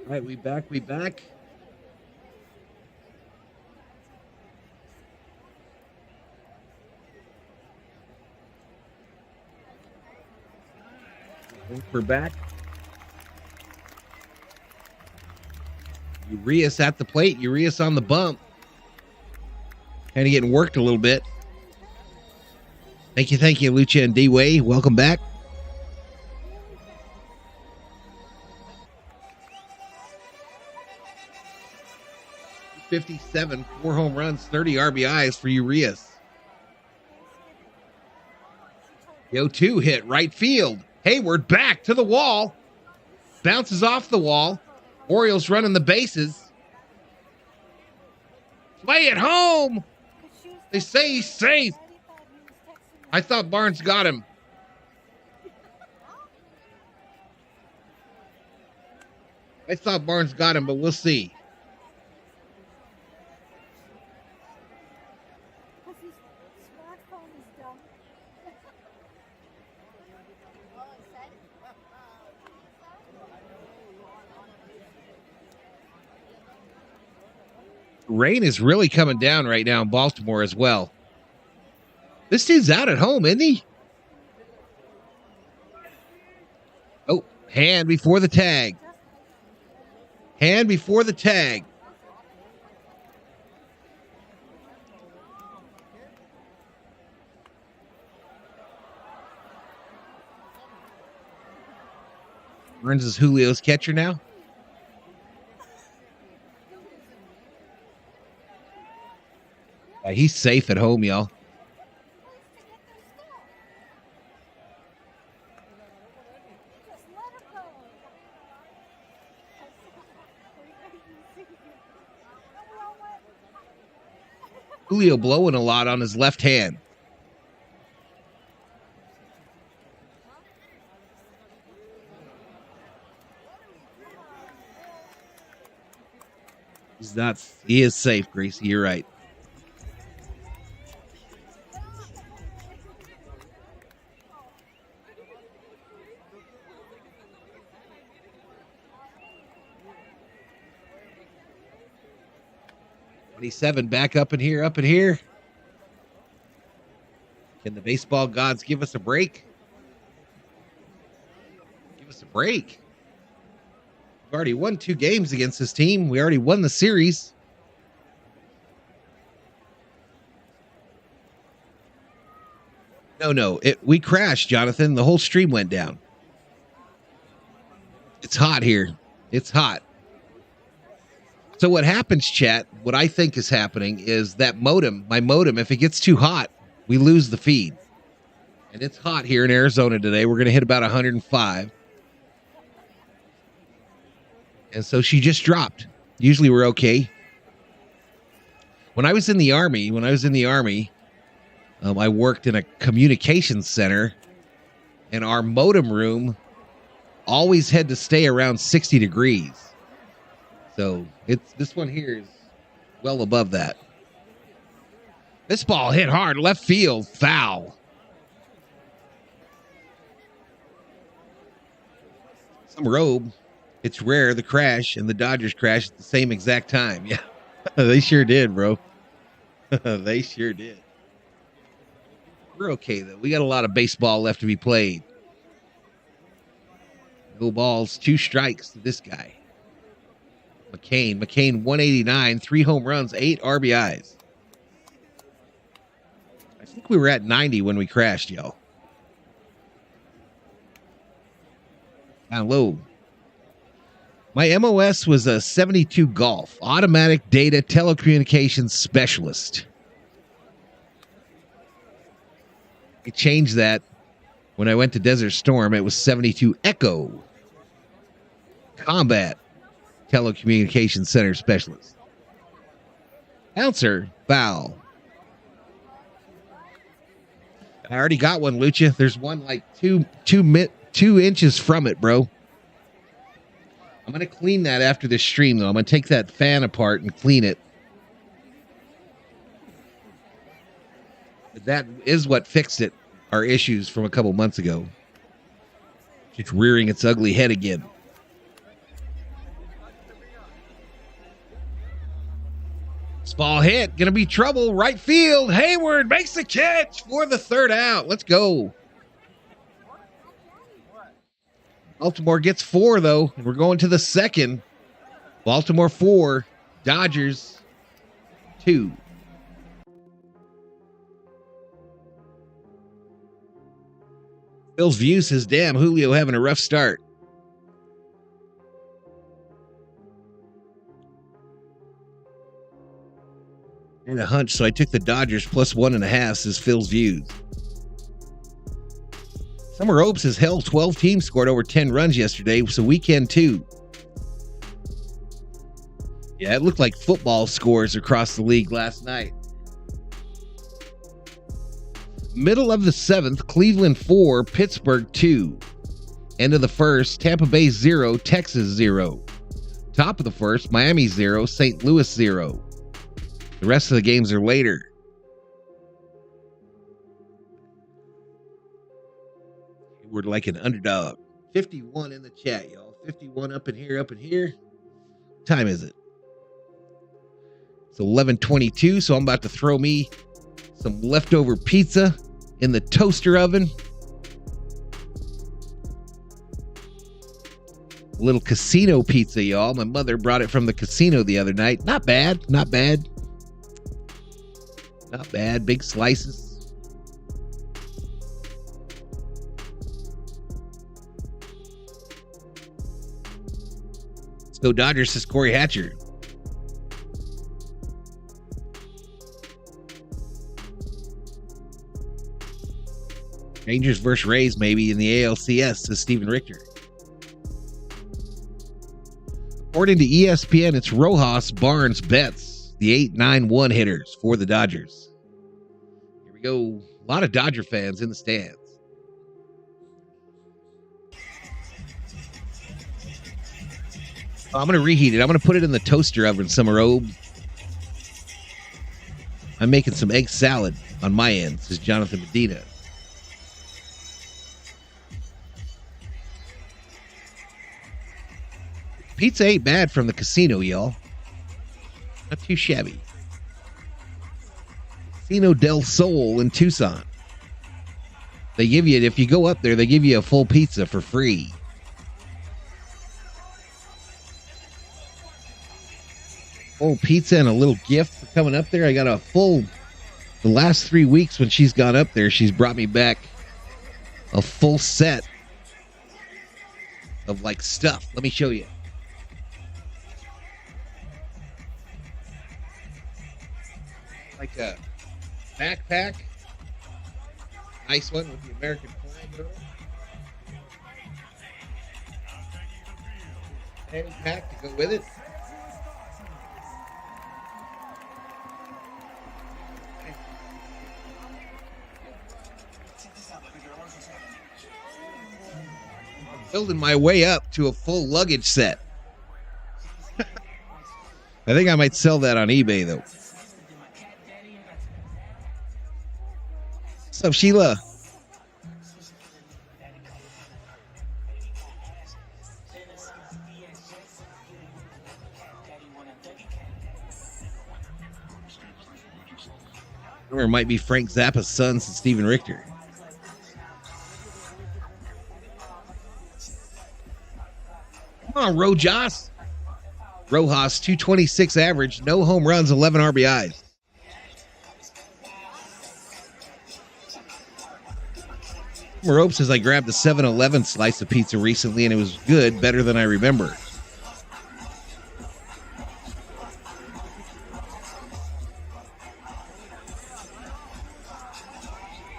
All right, we back. We're back. Urias at the plate. Urias on the bump. Kind of getting worked a little bit. Thank you, Lucha and D-Way. Welcome back. .57, 4 home runs, 30 RBIs for Urias. The 0-2 hit right field. Hayward back to the wall. Bounces off the wall. Orioles running the bases. Play it home. They say he's safe. I thought Barnes got him. But we'll see. Rain is really coming down right now in Baltimore as well. This dude's out at home, isn't he? Oh, hand before the tag. Burns is Julio's catcher now. He's safe at home, y'all. Julio blowing a lot on his left hand. He is safe, Gracie. You're right. .27 back up in here. Can the baseball gods give us a break? We've already won 2 games against this team. We already won the series. No. We crashed, Jonathan. The whole stream went down. It's hot here. It's hot. So what happens, chat, what I think is happening is that my modem, if it gets too hot, we lose the feed. And it's hot here in Arizona today. We're going to hit about 105. And so she just dropped. Usually we're okay. When I was in the Army, I worked in a communications center, and our modem room always had to stay around 60 degrees. So this one here is well above that. This ball hit hard, left field, foul. Some robe. It's rare, the crash and the Dodgers crash at the same exact time. Yeah, they sure did, bro. They sure did. We're okay, though. We got a lot of baseball left to be played. No balls, 2 strikes to this guy. McCain, 189, 3 home runs, 8 RBIs. I think we were at 90 when we crashed, y'all. Down low. My MOS was a 72 Golf, automatic data telecommunications specialist. I changed that when I went to Desert Storm. It was 72 Echo, combat telecommunications center specialist. Bouncer, foul. I already got one, Lucha. There's one like two inches from it, bro. I'm going to clean that after this stream, though. I'm going to take that fan apart and clean it. That is what fixed it, our issues from a couple months ago. It's rearing its ugly head again. Ball hit. Gonna be trouble. Right field. Hayward makes the catch for the third out. Let's go. Baltimore gets 4, though. And we're going to the second. Baltimore 4. Dodgers 2. Phil's View says, damn, Julio having a rough start. And a hunch, so I took the Dodgers plus 1.5, says Phil's Views. Summer Ope says, hell, 12 teams scored over 10 runs yesterday, so we can too. Yeah, it looked like football scores across the league last night. Middle of the 7th, Cleveland 4, Pittsburgh 2. End of the 1st, Tampa Bay 0, Texas 0. Top of the 1st, Miami 0, St. Louis 0. The rest of the games are later. We're like an underdog. 51 in the chat, y'all. 51 up in here, up in here. What time is it? It's 11:22, so I'm about to throw me some leftover pizza in the toaster oven. A little casino pizza, y'all. My mother brought it from the casino the other night. Not bad, not bad. Not bad, big slices. Let's go Dodgers, says Corey Hatcher. Rangers versus Rays maybe in the ALCS, says Steven Richter. According to ESPN, it's Rojas, Barnes, Betts, the 8-9-1 hitters for the Dodgers. Here we go. A lot of Dodger fans in the stands. I'm going to reheat it. I'm going to put it in the toaster oven, Summer Obe. I'm making some egg salad on my end, says Jonathan Medina. Pizza ain't bad from the casino, y'all. Not too shabby. Casino del Sol in Tucson. They give you, if you go up there, they give you a full pizza for free. Full pizza and a little gift for coming up there. I got a full, the last 3 weeks when she's gone up there, she's brought me back a full set of like stuff. Let me show you. Like a backpack. Nice one with the American flag on it. And pack to go with it. I'm building my way up to a full luggage set. I think I might sell that on eBay though. What's up, Sheila? Or it might be Frank Zappa's sons and Steven Richter. Come on, Rojas. Rojas, 226 average, no home runs, 11 RBIs. Rope says I grabbed a 7-Eleven slice of pizza recently and it was good, better than I remember.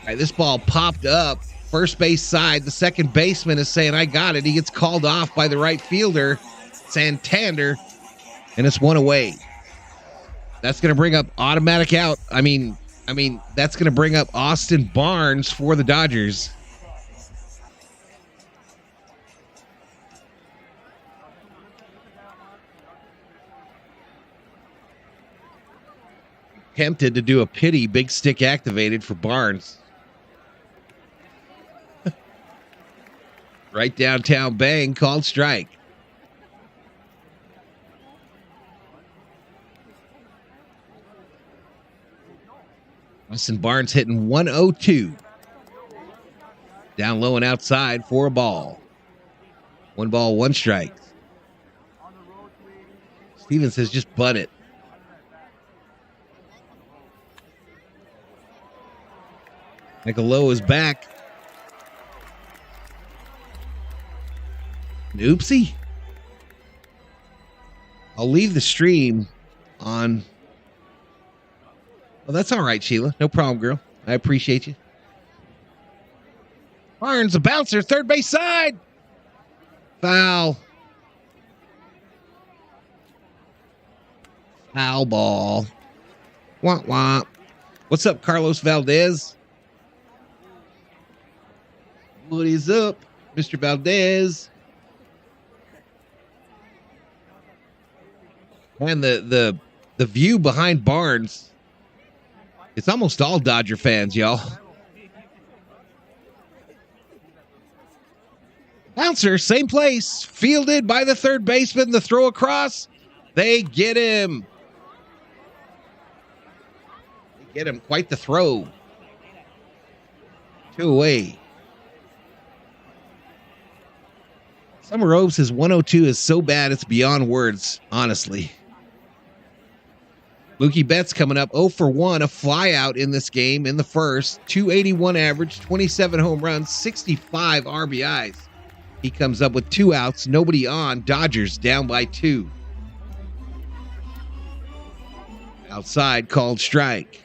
All right, this ball popped up first base side. The second baseman is saying, I got it. He gets called off by the right fielder, Santander, and it's one away. That's going to bring up automatic out. I mean, that's going to bring up Austin Barnes for the Dodgers. Tempted to do a pity big stick activated for Barnes. Right downtown bang, called strike. Austin Barnes hitting 102. Down low and outside for a ball. 1 ball, 1 strike. Stevens says just butt it. Niccolo is back. Oopsie. I'll leave the stream on. Well, that's all right, Sheila. No problem, girl. I appreciate you. Barnes, a bouncer, third base side. Foul. Foul ball. Womp womp. What's up, Carlos Valdez? What is up, Mr. Valdez? And the view behind Barnes, it's almost all Dodger fans, y'all. Bouncer, same place, fielded by the third baseman. The throw across, they get him. They get him, quite the throw. 2 away. Summer Oaks says 102 is so bad it's beyond words, honestly. Mookie Betts coming up 0 for 1, a flyout in this game in the first. 281 average, 27 home runs, 65 RBIs. He comes up with 2 outs, nobody on. Dodgers down by 2. Outside, called strike.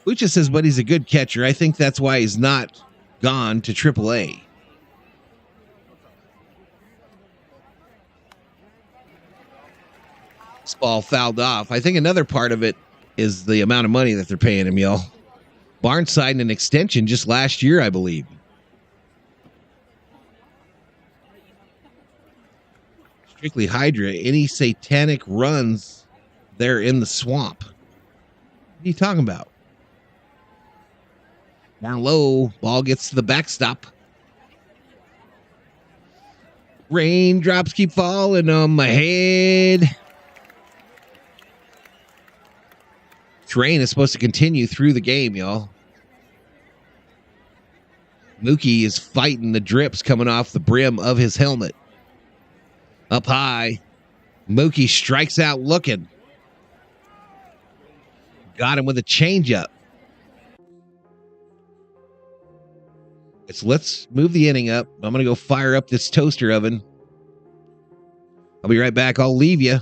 Lucha says, but he's a good catcher. I think that's why he's not gone to AAA. This ball fouled off. I think another part of it is the amount of money that they're paying him, y'all. Barnes signed an extension just last year, I believe. Strictly Hydra, any satanic runs, they're in the swamp. What are you talking about? Down low, ball gets to the backstop. Raindrops keep falling on my head. This rain is supposed to continue through the game, y'all. Mookie is fighting the drips coming off the brim of his helmet. Up high. Mookie strikes out looking. Got him with a changeup. Let's move the inning up. I'm going to go fire up this toaster oven. I'll be right back. I'll leave you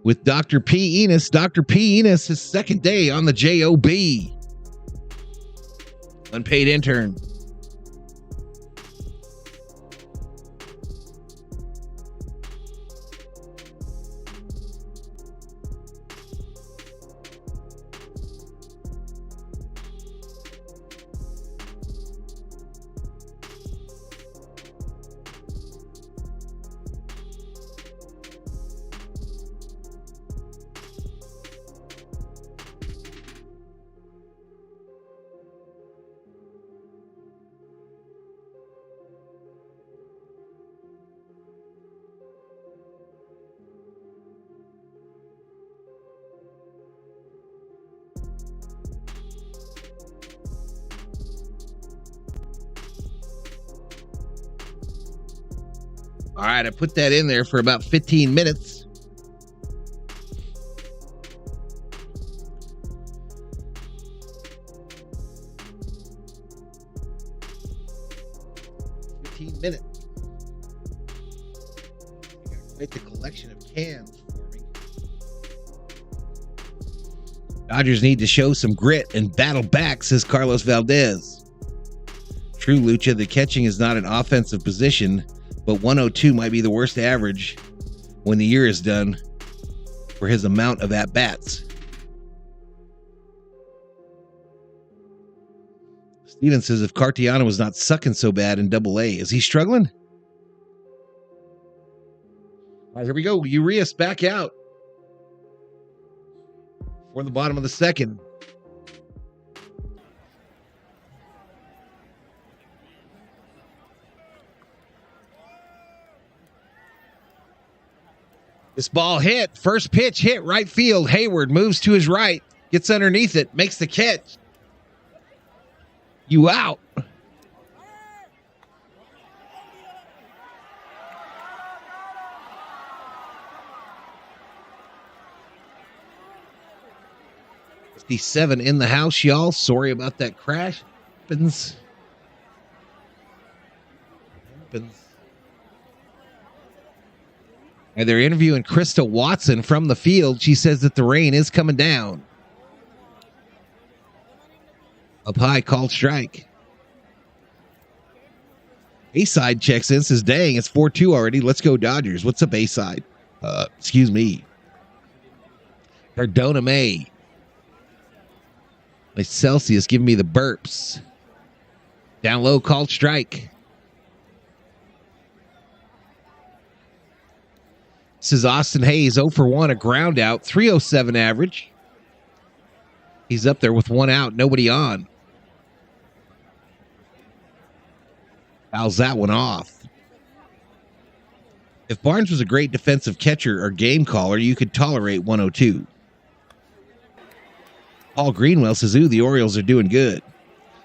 with Dr. P. Enos. Dr. P. Enos, his second day on the JOB. Unpaid intern. All right, I put that in there for about 15 minutes. Quite the collection of cans for me. Dodgers need to show some grit and battle back, says Carlos Valdez. True, Lucha, the catching is not an offensive position, but 102 might be the worst average when the year is done for his amount of at-bats. Steven says if Cartiano was not sucking so bad in Double-A, is he struggling? All right, here we go. Urias back out for the bottom of the second. This ball hit. First pitch hit right field. Hayward moves to his right. Gets underneath it. Makes the catch. You out. '57 in the house, y'all. Sorry about that crash. Happens. And they're interviewing Krista Watson from the field. She says that the rain is coming down. Up high, called strike. A-side checks in, says, dang, it's 4-2 already. Let's go Dodgers. What's up, A-side? Excuse me. Cardona May. Like Celsius giving me the burps. Down low, called strike. This is Austin Hayes, 0 for 1, a ground out, 307 average. He's up there with 1 out, nobody on. Fouls that one off. If Barnes was a great defensive catcher or game caller, you could tolerate 102. Paul Greenwell says, ooh, the Orioles are doing good.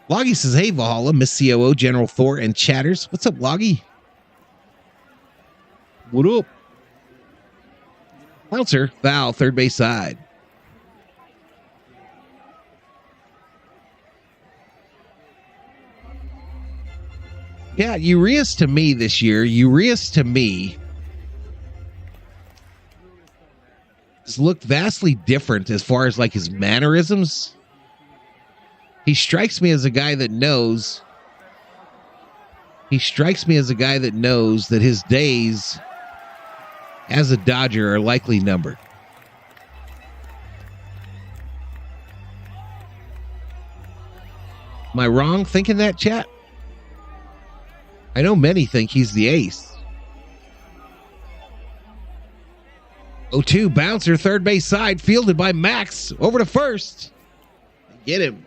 Loggy says, hey, Valhalla, Miss COO, General Thor, and Chatters. What's up, Loggy? What up? Bouncer, foul, third base side. Yeah, Urias to me this year, has looked vastly different as far as like his mannerisms. He strikes me as a guy that knows. That his days as a Dodger are likely numbered. Am I wrong thinking that, chat? I know many think he's the ace. 0-2 bouncer, third base side, fielded by Max. Over to first. Get him.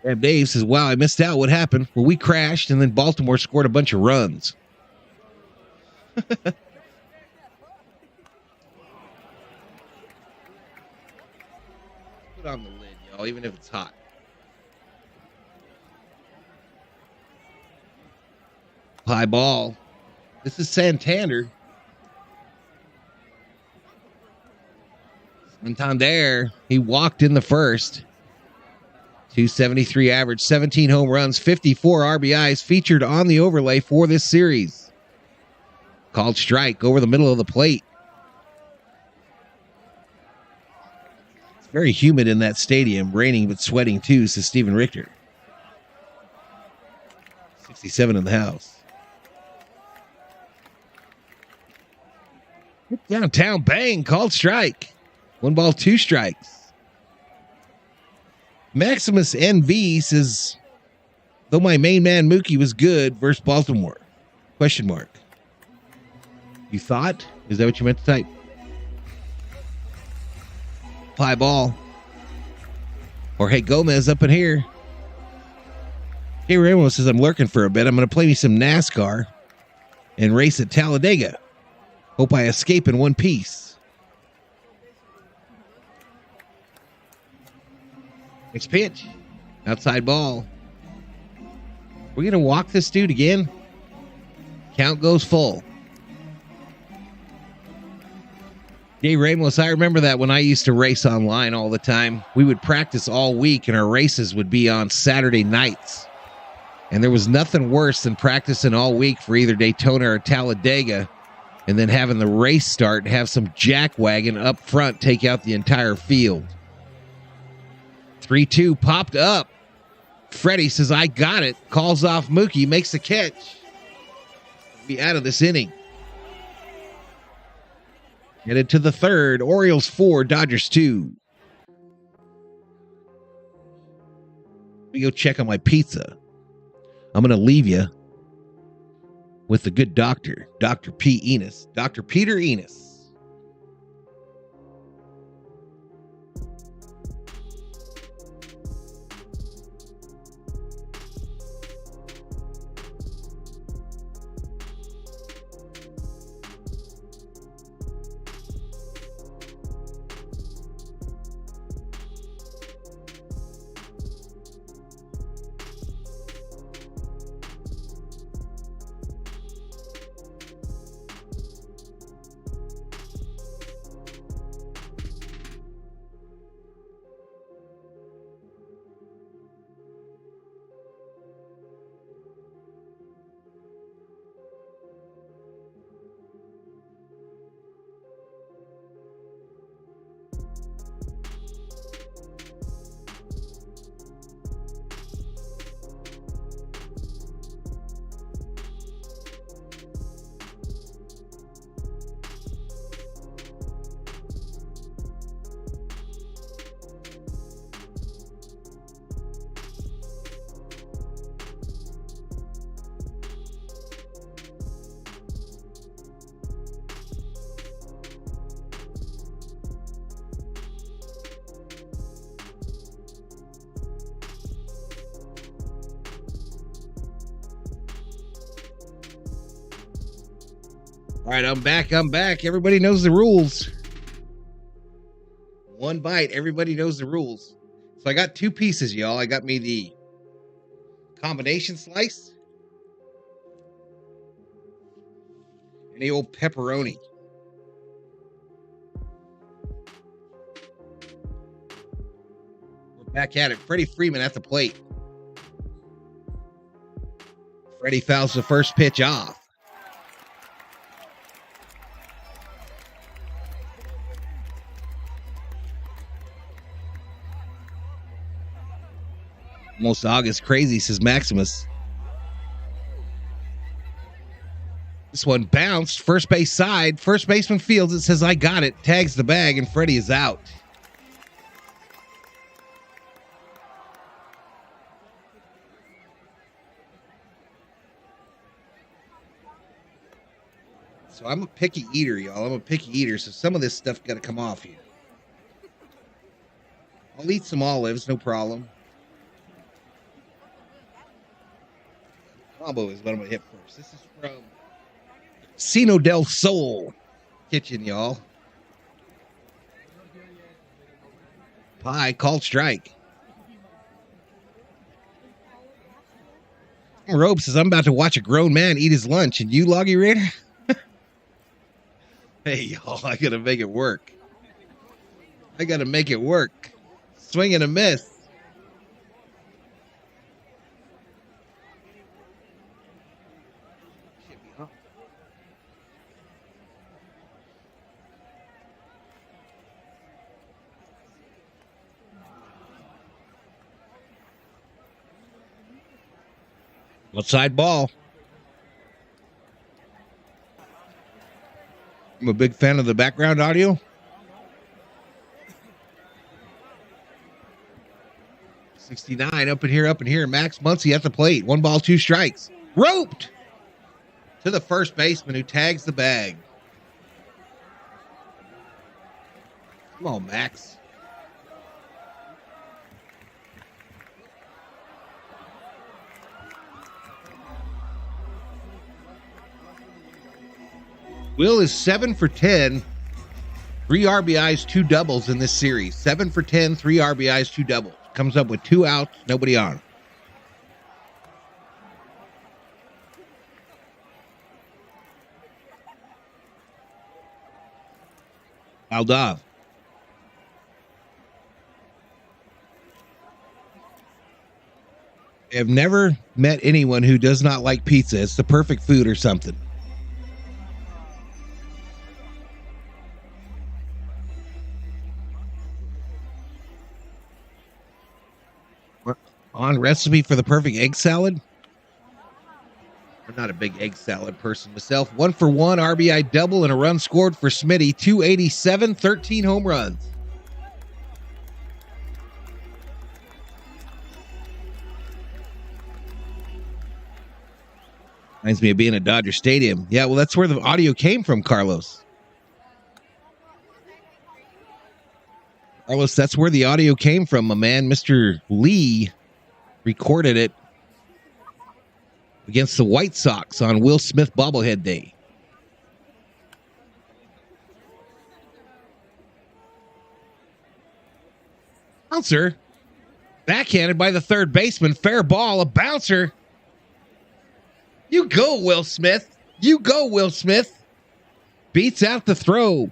And Dave says, wow, I missed out. What happened? Well, we crashed, and then Baltimore scored a bunch of runs. Put on the lid, y'all, even if it's hot. High ball. This is Santander. Santander. He walked in the first. 273 average, 17 home runs, 54 RBIs featured on the overlay for this series. Called strike over the middle of the plate. It's very humid in that stadium, raining but sweating too, says Steven Richter. 67 in the house. Downtown, bang, called strike. 1 ball, 2 strikes. Maximus NV says, though my main man Mookie was good versus Baltimore. Question mark. You thought? Is that what you meant to type? Fly ball. Jorge Gomez up in here. Hey, Ramos says, I'm lurking for a bit. I'm going to play me some NASCAR and race at Talladega. Hope I escape in one piece. Next pitch. Outside ball. We're going to walk this dude again. Count goes full. Jay Ramos, I remember that when I used to race online all the time. We would practice all week and our races would be on Saturday nights. And there was nothing worse than practicing all week for either Daytona or Talladega and then having the race start and have some jackwagon up front take out the entire field. 3-2 popped up. Freddie says, I got it. Calls off Mookie, makes the catch. Be out of this inning. Headed to the third. Orioles 4, Dodgers 2. Let me go check on my pizza. I'm going to leave you with the good doctor, Dr. P. Enos. Dr. Peter Enos. All right, I'm back. Everybody knows the rules. One bite. Everybody knows the rules. So I got two pieces, y'all. I got me the combination slice and the old pepperoni. We're back at it. Freddie Freeman at the plate. Freddie fouls the first pitch off. Almost August crazy, says Maximus. This one bounced. First base side. First baseman fields it. Says, I got it. Tags the bag, and Freddie is out. So I'm a picky eater, y'all. I'm a picky eater, so some of this stuff got to come off here. I'll eat some olives, no problem. Combo is what I'm going to hit first. This is from Sino del Sol Kitchen, y'all. Pie, called strike. Robe says, I'm about to watch a grown man eat his lunch. And you, Loggy Raider? Hey, y'all, I got to make it work. I got to make it work. Swing and a miss. Outside ball. I'm a big fan of the background audio. '69 up in here. Max Muncy at the plate. 1 ball, 2 strikes. Roped to the first baseman who tags the bag. Come on, Max. Will is 7 for 10, 3 RBIs, 2 doubles in this series. 7 for 10, 3 RBIs, 2 doubles. Comes up with 2 outs, nobody on. Aldav. I've never met anyone who does not like pizza. It's the perfect food or something. On recipe for the perfect egg salad. I'm not a big egg salad person myself. 1 for 1 RBI double and a run scored for Smitty. 287, 13 home runs. Reminds me of being at Dodger Stadium. Yeah, well, that's where the audio came from, Carlos. Carlos, that's where the audio came from, my man. Mr. Lee recorded it against the White Sox on Will Smith bobblehead day. Bouncer. Backhanded by the third baseman. Fair ball. A bouncer. You go, Will Smith. You go, Will Smith. Beats out the throw.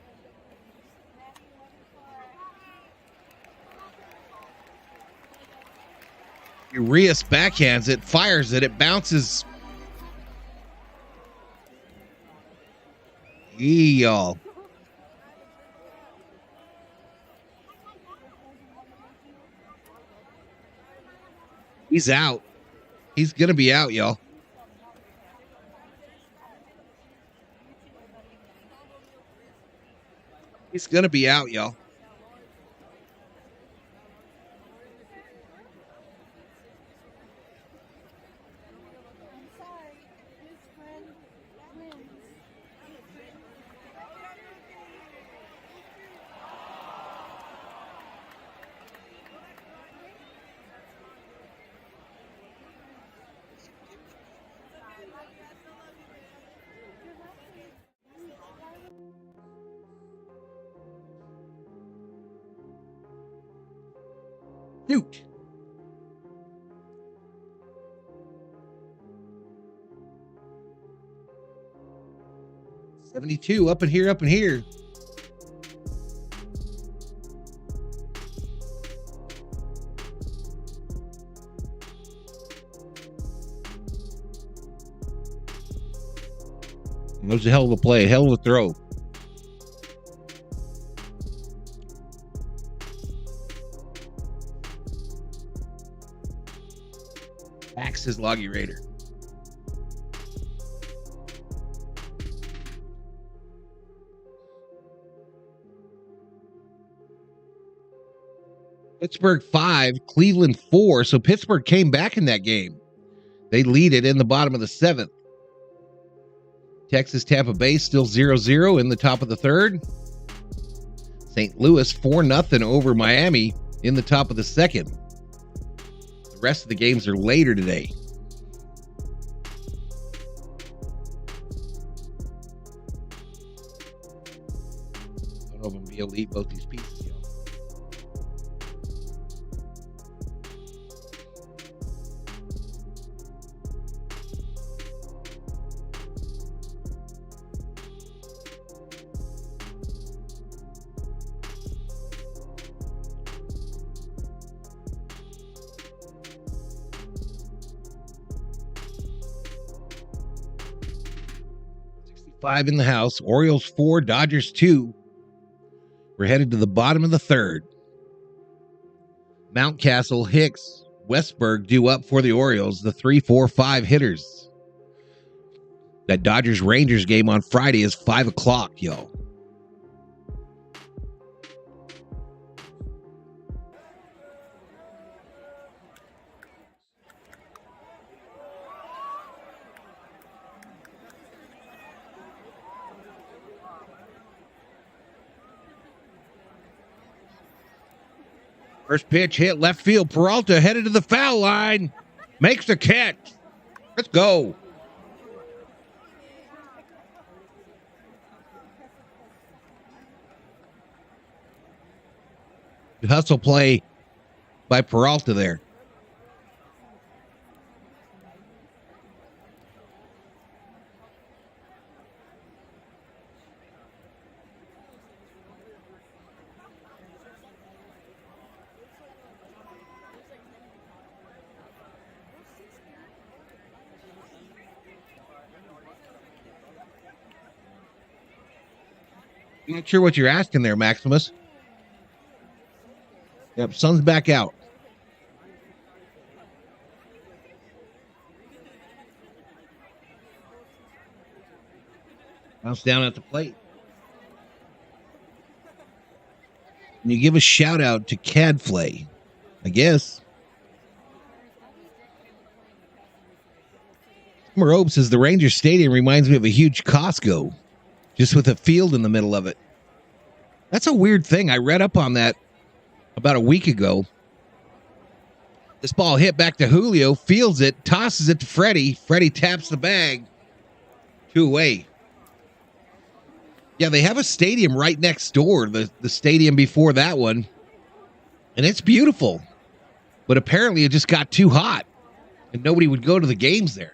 Urias backhands it, fires it, it bounces. Y'all. He's out. He's going to be out, y'all. He's going to be out, y'all. Shoot. $72 up in here, up in here. That was a hell of a play, a hell of a throw. Max his Loggy Raider. Pittsburgh 5, Cleveland 4. So Pittsburgh came back in that game. They lead it in the bottom of the 7th. Texas, Tampa Bay still 0-0 in the top of the 3rd. St. Louis 4-0 over Miami in the top of the 2nd. The rest of the games are later today. I don't know if I'm going to be able to eat both these pieces, y'all. Five in the house. Orioles 4, Dodgers 2. We're headed to the bottom of the 3rd. Mountcastle, Hicks, Westberg due up for the Orioles, the 3, 4, 5 hitters. That Dodgers-Rangers game on Friday is 5 o'clock, yo. First pitch hit left field. Peralta headed to the foul line. Makes the catch. Let's go. Good hustle play by Peralta there. I'm not sure what you're asking there, Maximus. Yep, sun's back out. Bounce down at the plate. And you give a shout out to Cadflay, I guess. Robes says the Rangers Stadium reminds me of a huge Costco, just with a field in the middle of it. That's a weird thing. I read up on that about a week ago. This ball hit back to Julio, fields it, tosses it to Freddie. Freddie taps the bag. 2 away. Yeah, they have a stadium right next door, the stadium before that one. And it's beautiful. But apparently it just got too hot. And nobody would go to the games there.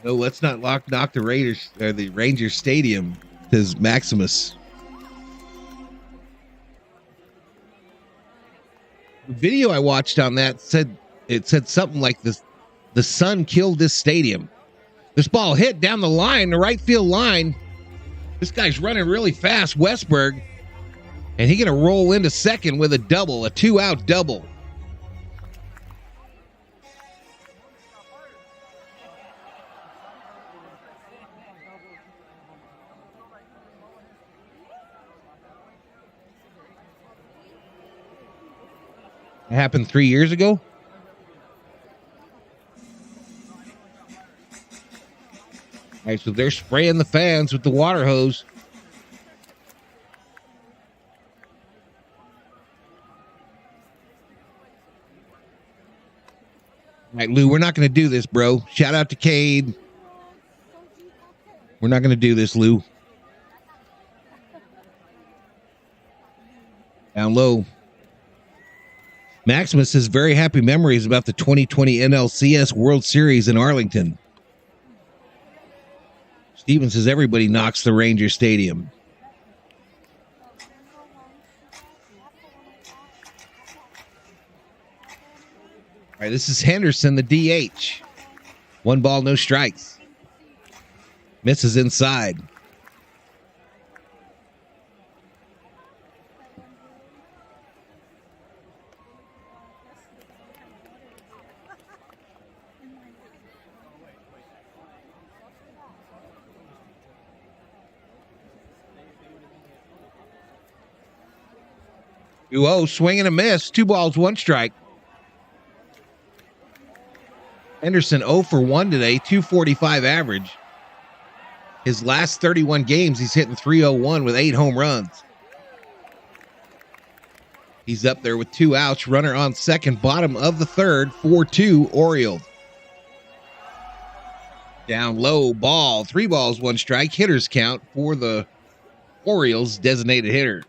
No, let's not knock the Raiders or the Rangers Stadium, says Maximus. The video I watched on that said something like this: the sun killed this stadium. This ball hit down the line, the right field line. This guy's running really fast, Westberg, and he's gonna roll into second with a double, a 2-out double. It happened 3 years ago. All right, so they're spraying the fans with the water hose. All right, Lou, we're not going to do this, bro. Shout out to Cade. We're not going to do this, Lou. Down low. Maximus has very happy memories about the 2020 NLCS World Series in Arlington. Steven says everybody knocks the Ranger Stadium. All right, this is Henderson, the DH. 1 ball, no strikes. Misses inside. Whoa, swing and a miss. 2 balls, 1 strike. Henderson 0 for 1 today, 245 average. His last 31 games, he's hitting .301 with 8 home runs. He's up there with 2 outs. Runner on second, bottom of the third, 4-2 Orioles. Down low, ball, 3 balls, 1 strike. Hitters count for the Orioles designated hitter.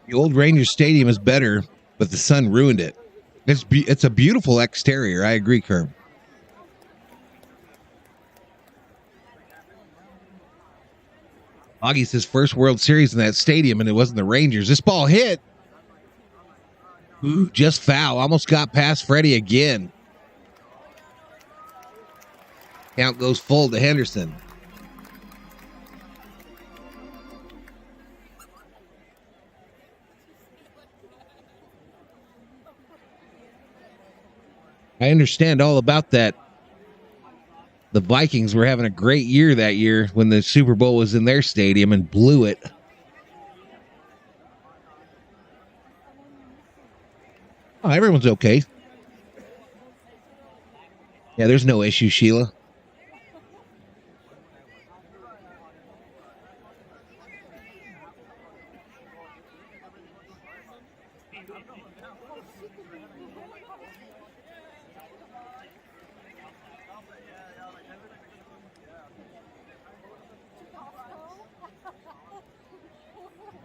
The old Rangers Stadium is better, but the sun ruined it. It's a beautiful exterior. I agree, Kerb. Augie's his first World Series in that stadium, and it wasn't the Rangers. This ball hit. Ooh, just foul. Almost got past Freddie again. Count goes full to Henderson. I understand all about that. The Vikings were having a great year that year when the Super Bowl was in their stadium and blew it. Oh, everyone's okay. Yeah, there's no issue, Sheila.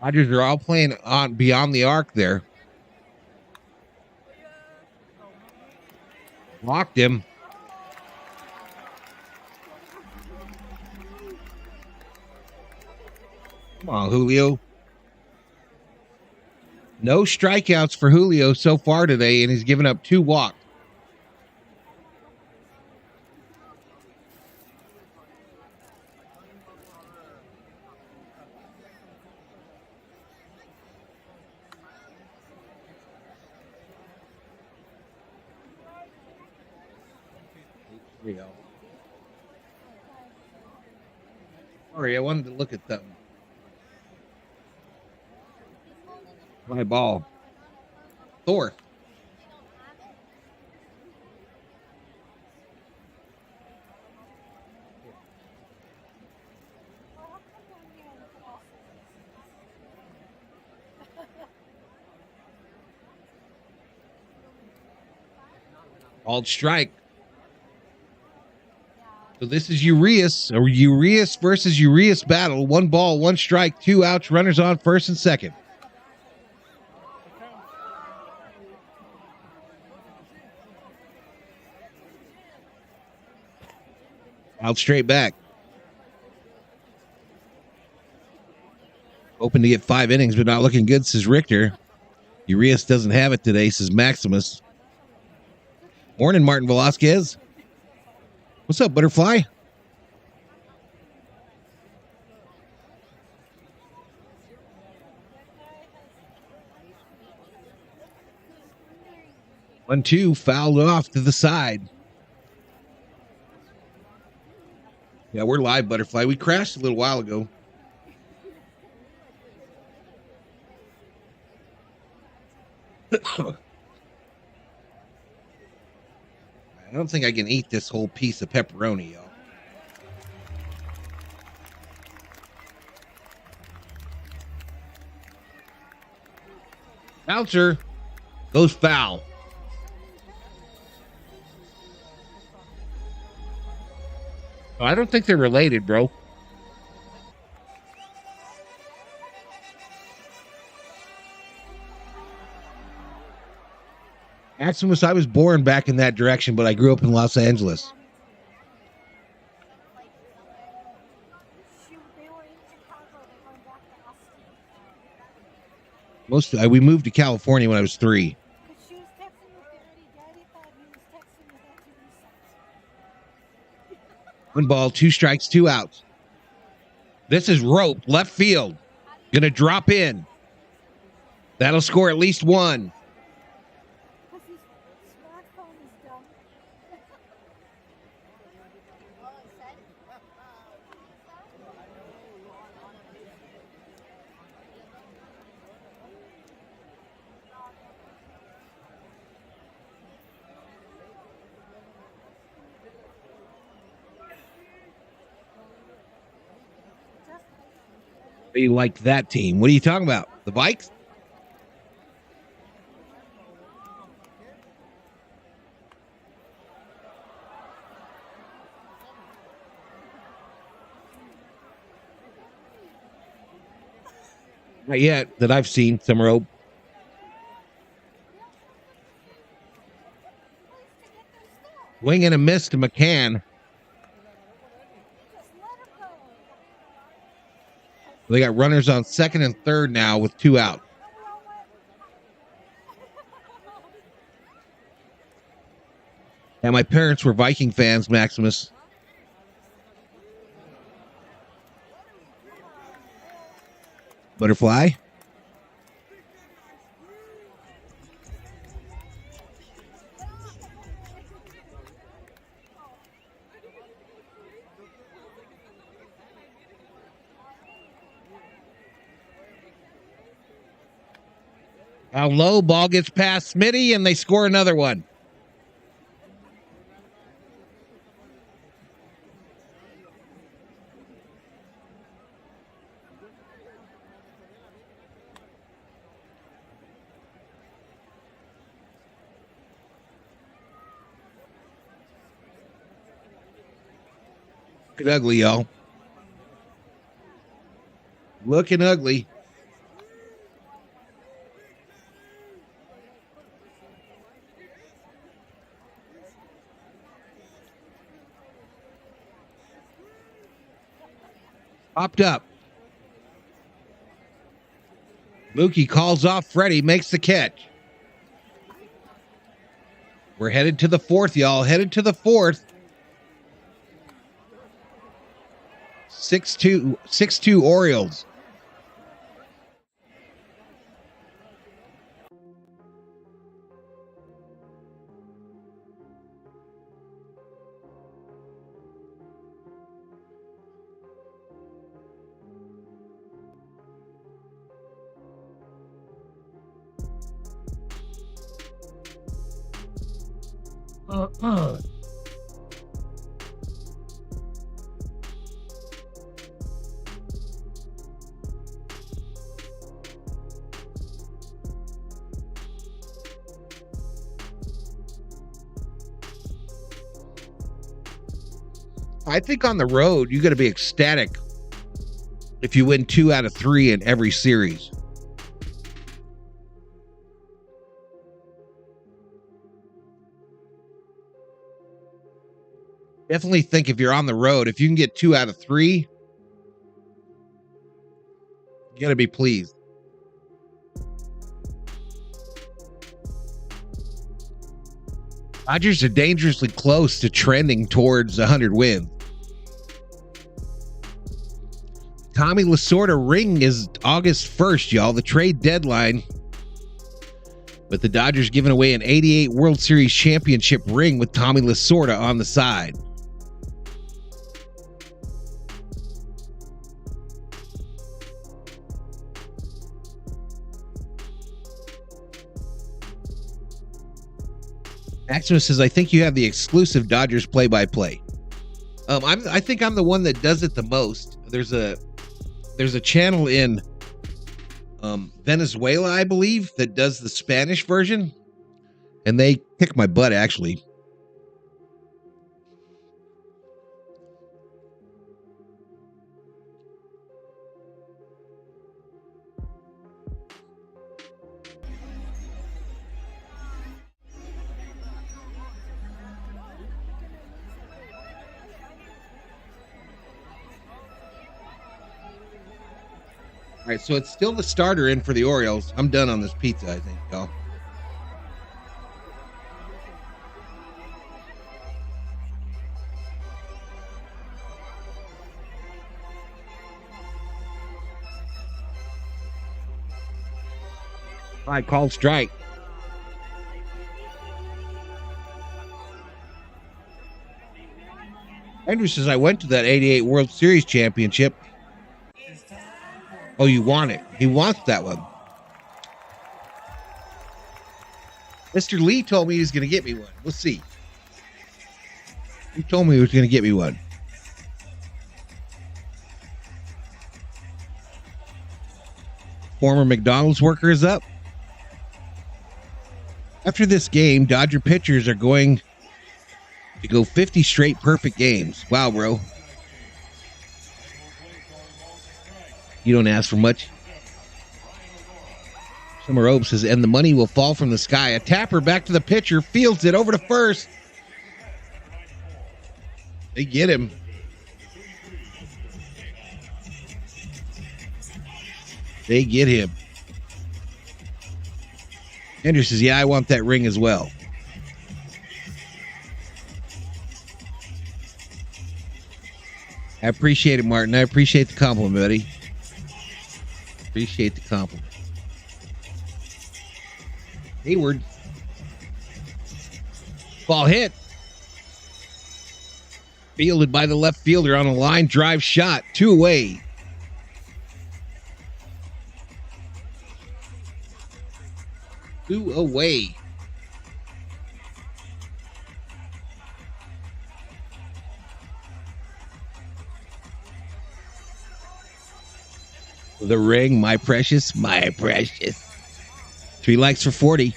Dodgers are all playing on beyond the arc there. Locked him. Come on, Julio. No strikeouts for Julio so far today, and he's given up 2 walks. There you go. Sorry, I wanted to look at them. My ball. Thor. Called strike. So this is Urias, or Urias versus Urias battle. 1 ball, 1 strike, 2 outs, runners on first and second. Out straight back. Hoping to get 5 innings, but not looking good, says Richter. Urias doesn't have it today, says Maximus. Morning, Martin Velasquez. What's up, Butterfly? One, two, fouled off to the side. Yeah, we're live, Butterfly. We crashed a little while ago. I don't think I can eat this whole piece of pepperoni, y'all. Bouncer goes foul. Oh, I don't think they're related, bro. Maximus, I was born back in that direction, but I grew up in Los Angeles. We moved to California when I was 3. One ball, 2 strikes, 2 outs. This is rope, left field. Gonna drop in. That'll score at least 1. You like that team? What are you talking about? The Vikes? Not yet that I've seen. Some rope. Wing and a miss to McCann. They got runners on second and third now with 2 out. And my parents were Viking fans, Maximus. Butterfly. Down low, ball gets past Smitty, and they score another one. Looking ugly, y'all. Looking ugly. Popped up. Mookie calls off Freddie, makes the catch. We're headed to the 4th, y'all. Headed to the 4th. 6-2 Orioles. I think on the road, you got to be ecstatic if you win 2 out of 3 in every series. Definitely think if you're on the road, if you can get 2 out of 3, you got to be pleased. Dodgers are dangerously close to trending towards 100 wins. Tommy Lasorda ring is August 1st, y'all, the trade deadline. With the Dodgers giving away an 88 World Series championship ring with Tommy Lasorda on the side. Maximus says, I think you have the exclusive Dodgers play-by-play. I think I'm the one that does it the most. There's a channel in Venezuela, I believe, that does the Spanish version, and they kick my butt, actually. All right, so it's still the starter in for the Orioles. I'm done on this pizza, I think, y'all. All right, called strike. Andrew says, I went to that 88 World Series championship. Oh, you want it? He wants that one. Mr. Lee told me he was going to get me one. We'll see. He told me he was going to get me one. Former McDonald's worker is up. After this game, Dodger pitchers are going to go 50 straight perfect games. Wow, bro. You don't ask for much. Summer Obe says, and the money will fall from the sky. A tapper back to the pitcher, fields it over to first. They get him. They get him. Andrew says, yeah, I want that ring as well. I appreciate it, Martin. I appreciate the compliment, buddy. Appreciate the compliment. Hayward. Ball hit. Fielded by the left fielder on a line drive shot. 2 away. Two away. The ring, my precious, my precious. 3 likes for 40.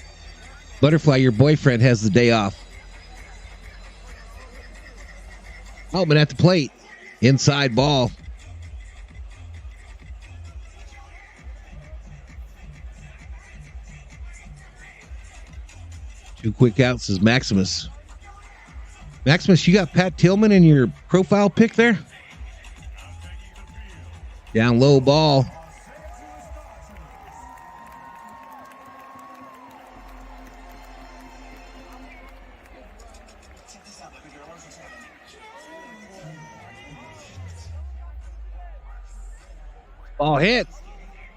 Butterfly, your boyfriend has the day off. Altman at the plate. Inside ball. Two quick outs is Maximus. Maximus, you got Pat Tillman in your profile pic there? Down low ball. Ball hit.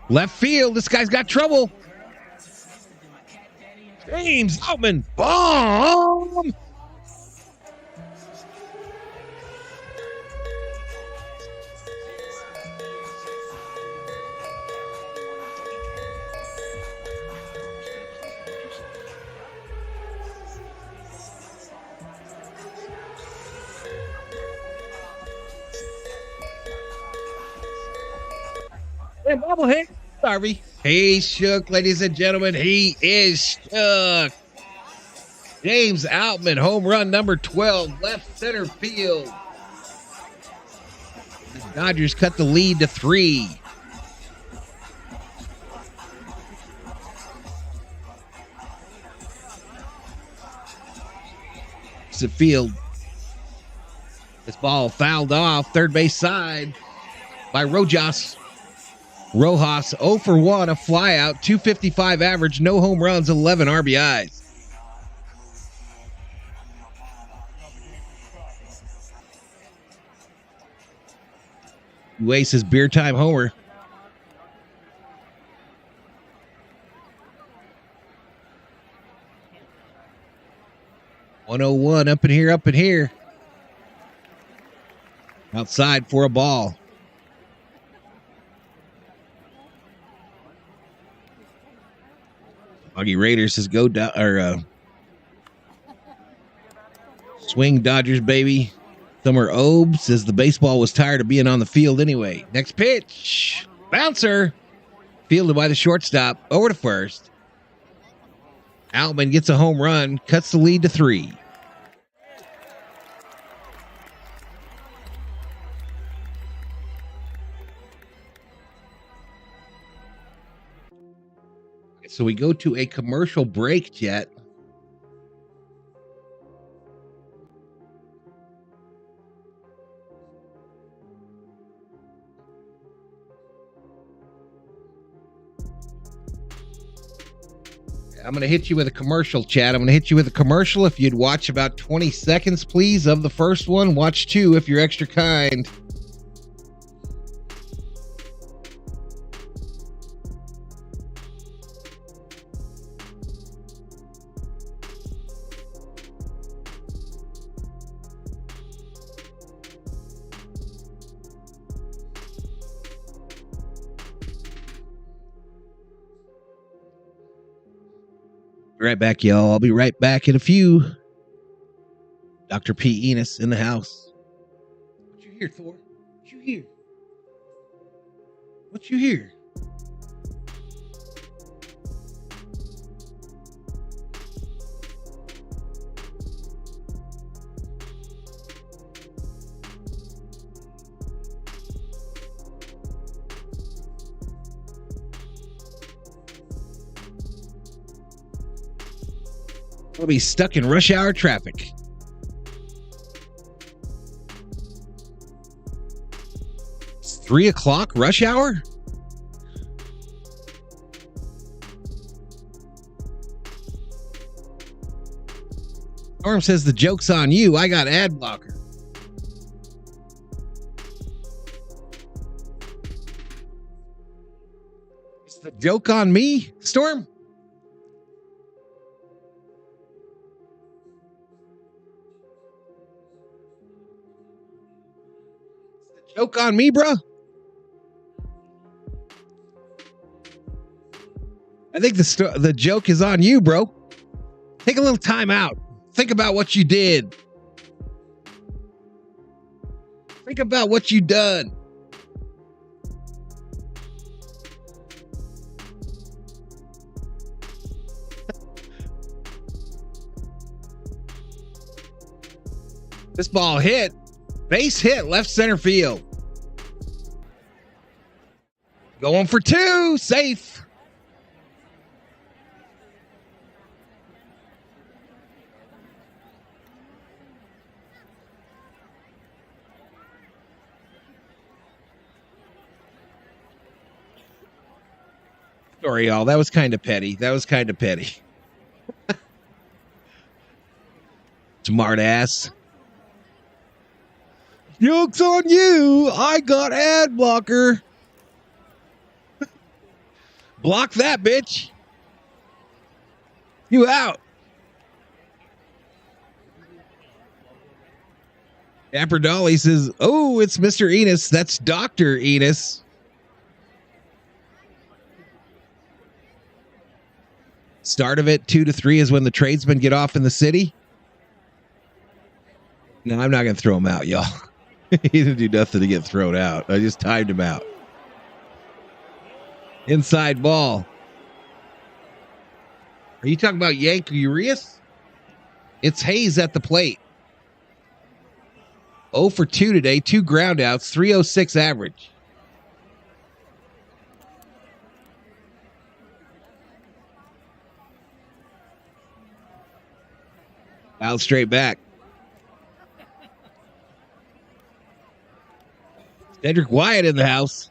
Left field. This guy's got trouble. James Outman. Bomb. And bobble hit. Harvey. He's shook, ladies and gentlemen. He is shook. James Outman, home run number 12, left center field. The Dodgers cut the lead to 3. It's the field. This ball fouled off third base side by Rojas. 0 for 1, a flyout, 255 average, no home runs, 11 RBIs. Uace's beer time homer. .101 up in here, up in here. Outside for a ball. Augie Raiders says go down, or Swing Dodgers, baby. Summer Obe says the baseball was tired of being on the field anyway. Next pitch. Bouncer. Fielded by the shortstop. Over to first. Outman gets a home run. Cuts the lead to 3. So we go to a commercial break, Jet. I'm going to hit you with a commercial, Chad. I'm going to hit you with a commercial. If you'd watch about 20 seconds, please, of the first one. Watch 2 if you're extra kind. Right back, y'all. I'll be right back in a few. Dr. P. Enos in the house. What you hear, Thor? What you hear? What you hear? I'll be stuck in rush hour traffic. It's 3 o'clock rush hour? Norm says the joke's on you. I got ad blocker. Is the joke on me, Storm? Joke on me, bro? I think the joke is on you, bro. Take a little time out. Think about what you did. Think about what you done. This ball hit. Base hit left center field. Going for 2. Safe. Sorry, y'all. That was kind of petty. Smart ass. Joke's on you. I got ad blocker. Block that, bitch. You out. Dapper Dolly says, oh, it's Mr. Enos. That's Dr. Enos. Start of it, 2 to 3 is when the tradesmen get off in the city. No, I'm not going to throw him out, y'all. He didn't do nothing to get thrown out. I just timed him out. Inside ball. Are you talking about Yank Urias? It's Hayes at the plate. 0 for 2 today. 2 groundouts. 306 average. Out straight back. Cedric Wyatt in the house.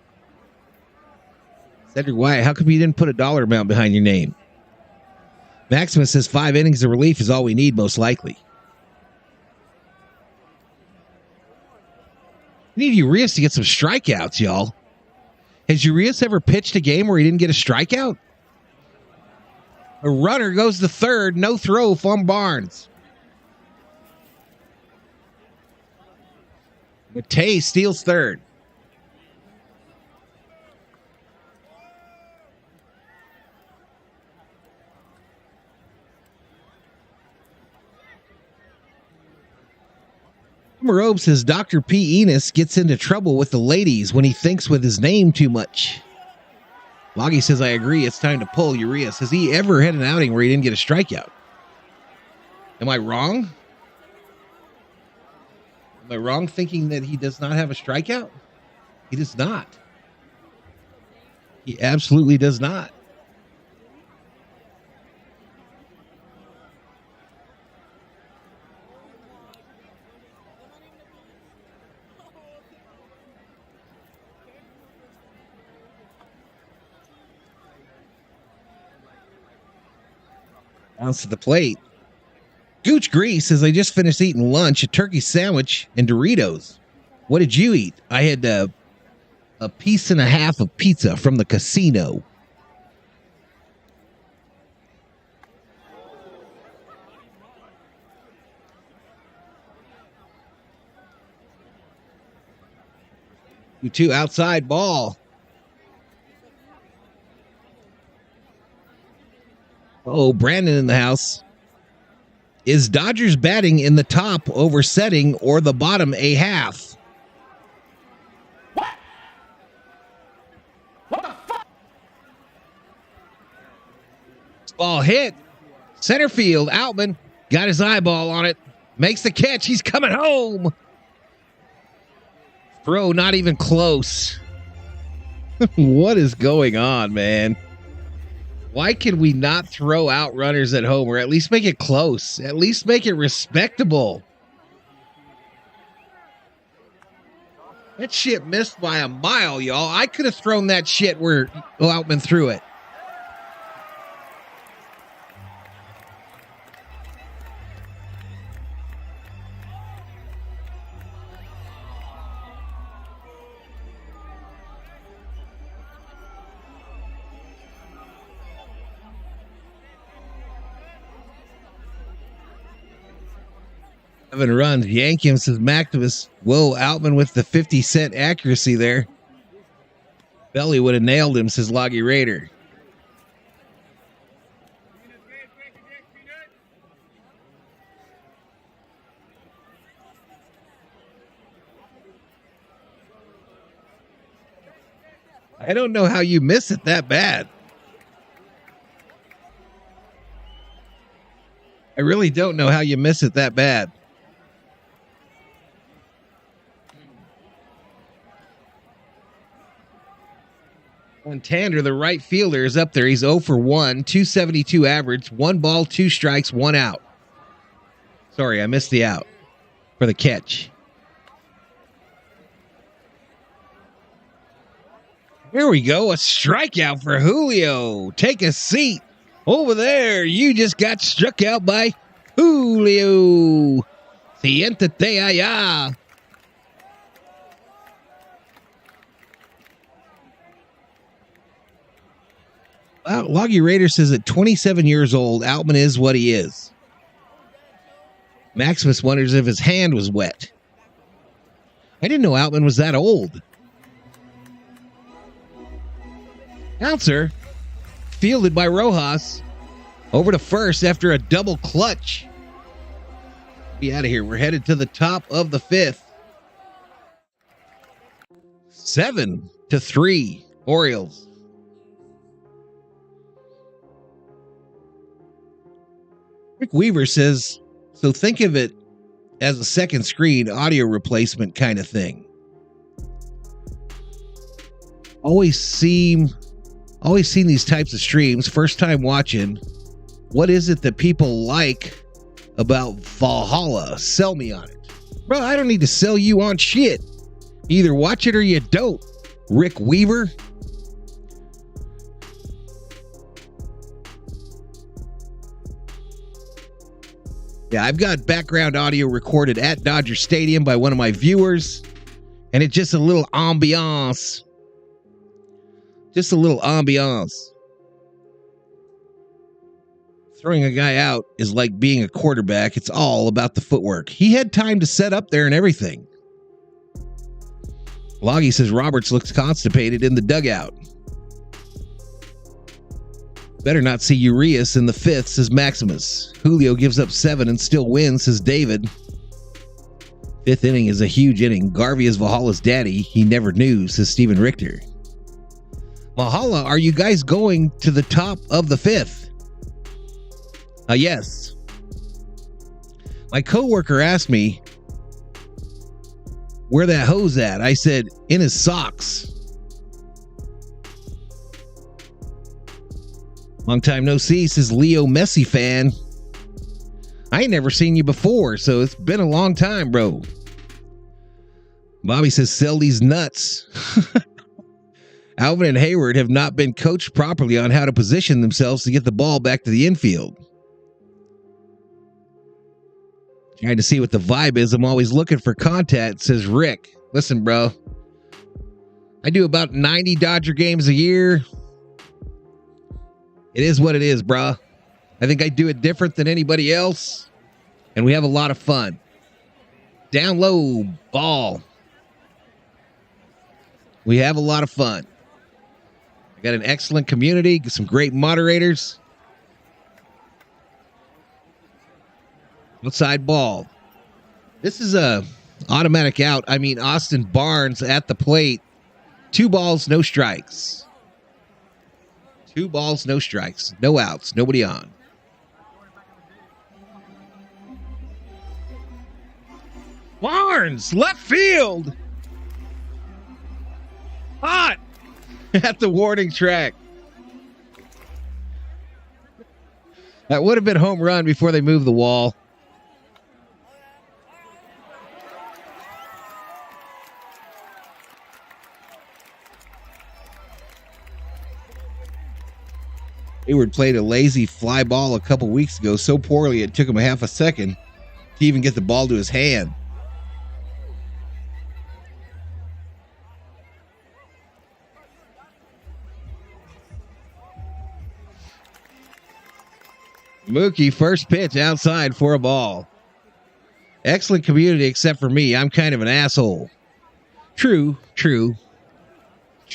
Cedric Wyatt, how come you didn't put a dollar amount behind your name? Maximus says 5 innings of relief is all we need, most likely. We need Urias to get some strikeouts, y'all. Has Urias ever pitched a game where he didn't get a strikeout? A runner goes to third, no throw from Barnes. Matei steals third. Marobe says Dr. P. Enos gets into trouble with the ladies when he thinks with his name too much. Loggy says, I agree. It's time to pull Urias. Has he ever had an outing where he didn't get a strikeout? Am I wrong? Am I wrong thinking that he does not have a strikeout? He does not. He absolutely does not. Bounce to the plate. Gooch Grease says, I just finished eating lunch, a turkey sandwich, and Doritos. What did you eat? I had a piece and a half of pizza from the casino. Two outside ball. Oh, Brandon in the house. Is Dodgers batting in the top over setting or the bottom a half? What the fuck? Ball hit. Center field. Outman got his eyeball on it. Makes the catch. He's coming home. Throw not even close. What is going on, man? Why can we not throw out runners at home or at least make it close? At least make it respectable. That shit missed by a mile, y'all. I could have thrown that shit where Outman threw it. Seven runs. Yankim says Maximus. Whoa, Outman with the 50-cent accuracy there. Belly would have nailed him, says Loggy Raider. I don't know how you miss it that bad. I really don't know how you miss it that bad. And Tander, the right fielder, is up there. He's 0 for 1, 272 average, 1 ball, 2 strikes, 1 out. Sorry, I missed the out for the catch. Here we go, a strikeout for Julio. Take a seat. Over there, you just got struck out by Julio. Siéntate allá. Loggy Raider says at 27 years old, Outman is what he is. Maximus wonders if his hand was wet. I didn't know Outman was that old. Bouncer, fielded by Rojas, over to first after a double clutch. Be out of here. We're headed to the top of the 5th. 7-3, Orioles. Rick Weaver says, so think of it as a second screen audio replacement kind of thing. Always seen these types of streams. First time watching. What is it that people like about Valhalla? Sell me on it. Bro, I don't need to sell you on shit. You either watch it or you don't. Rick Weaver. Yeah, I've got background audio recorded at Dodger Stadium by one of my viewers, and it's just a little ambiance. Just a little ambiance. Throwing a guy out is like being a quarterback. It's all about the footwork. He had time to set up there and everything. Loggy says Roberts looks constipated in the dugout. Better not see Urias in the 5th, says Maximus. Julio gives up 7 and still wins, says David. Fifth inning is a huge inning. Garvey is Valhalla's daddy. He never knew, says Steven Richter. Valhalla, are you guys going to the top of the fifth? Yes. My coworker asked me where that hose at. I said, in his socks. Long time no see, says Leo Messi fan. I ain't never seen you before, so it's been a long time, bro. Bobby says, sell these nuts. Alvin and Hayward have not been coached properly on how to position themselves to get the ball back to the infield. Trying to see what the vibe is. I'm always looking for contact, says Rick. Listen, bro. I do about 90 Dodger games a year. It is what it is, bro. I think I do it different than anybody else. And we have a lot of fun. Down low, ball. We have a lot of fun. I got an excellent community, some great moderators. Outside ball. This is a automatic out. I mean, Austin Barnes at the plate. 2 balls, no strikes. 2 balls, no strikes. No outs. Nobody on. Barnes, left field. Hot at the warning track. That would have been home run before they moved the wall. Hayward played a lazy fly ball a couple weeks ago so poorly it took him a half a second to even get the ball to his hand. Mookie, first pitch outside for a ball. Excellent community except for me. I'm kind of an asshole. True.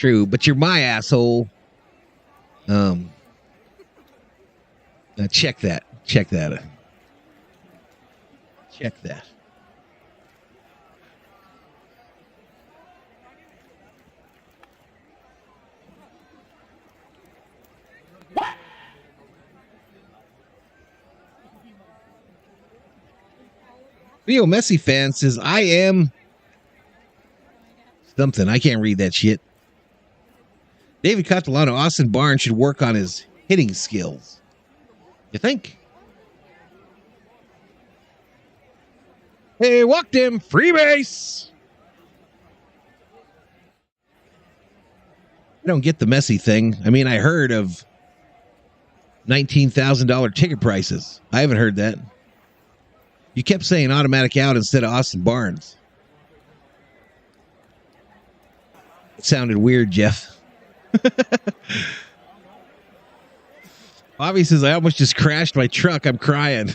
But you're my asshole. Check that. Check that. Leo Messi fan says, I am something. I can't read that shit. David Catalano, Austin Barnes should work on his hitting skills. You think? Hey, walked him. Free base. I don't get the Messi thing. I mean, I heard of $19,000 ticket prices. I haven't heard that. You kept saying automatic out instead of Austin Barnes. It sounded weird, Jeff. Bobby says, I almost just crashed my truck. I'm crying.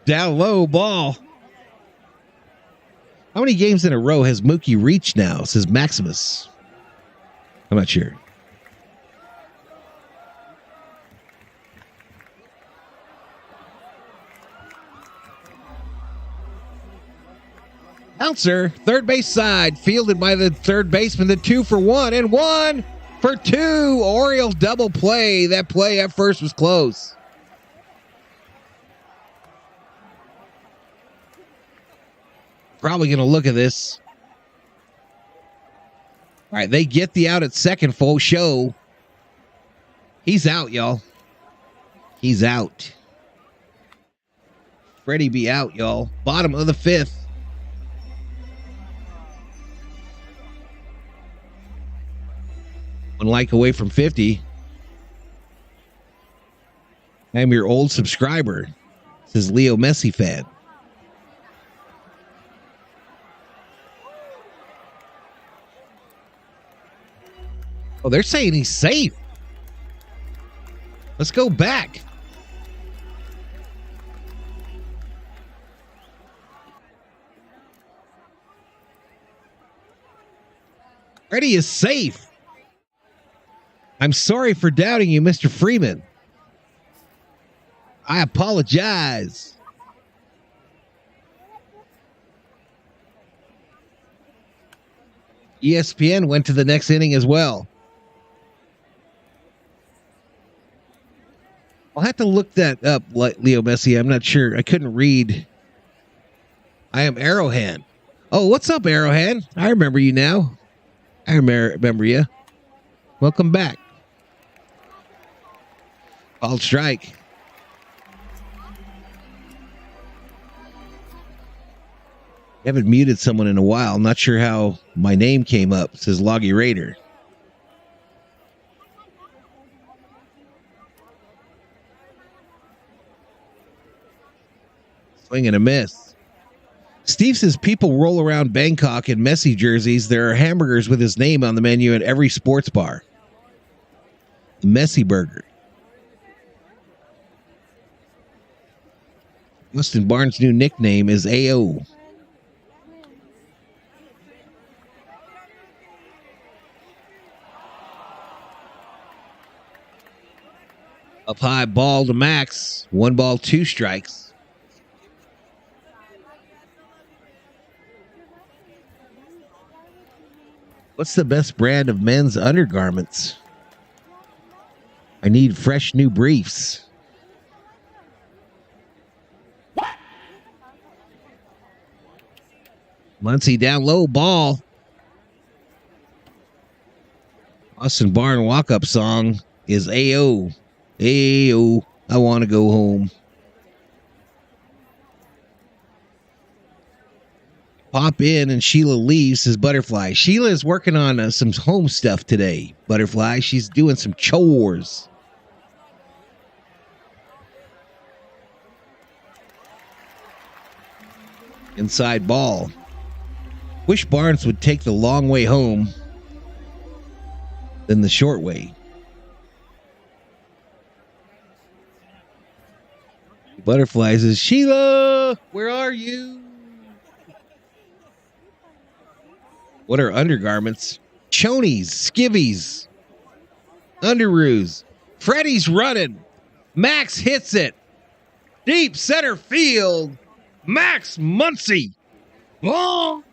Down low, ball. How many games in a row has Mookie reached now, says Maximus? I'm not sure. Bouncer, third base side, fielded by the third baseman, the 2 for 1 and 1 for 2. Orioles double play. That play at first was close. Probably going to look at this. All right, they get the out at second, full show. He's out, y'all. He's out. Freddie be out, y'all. Bottom of the 5th. One like away from 50. I'm your old subscriber, says Leo Messi fan. Oh, they're saying he's safe. Let's go back. Freddie is safe. I'm sorry for doubting you, Mr. Freeman. I apologize. ESPN went to the next inning as well. I'll have to look that up, Leo Messi. I'm not sure. I couldn't read. I am Arrowhead. Oh, what's up, Arrowhead? I remember you now. I remember you. Welcome back. Called strike. I haven't muted someone in a while. I'm not sure how my name came up. It says Loggy Raider. Swing and a miss. Steve says people roll around Bangkok in Messi jerseys. There are hamburgers with his name on the menu at every sports bar. The Messi burger. Justin Barnes' new nickname is AO. Up high, ball to Max. 1 ball, 2 strikes. What's the best brand of men's undergarments? I need fresh new briefs. Muncy down low, ball. Austin Barn walk-up song is AO. AO, I want to go home. Pop in and Sheila leaves, says Butterfly. Sheila is working on some home stuff today, Butterfly. She's doing some chores. Inside ball. Wish Barnes would take the long way home than the short way. Butterfly says, Sheila, where are you? What are undergarments? Chonies, skivvies, underoos. Freddie's running. Max hits it. Deep center field. Max Muncy. Oh.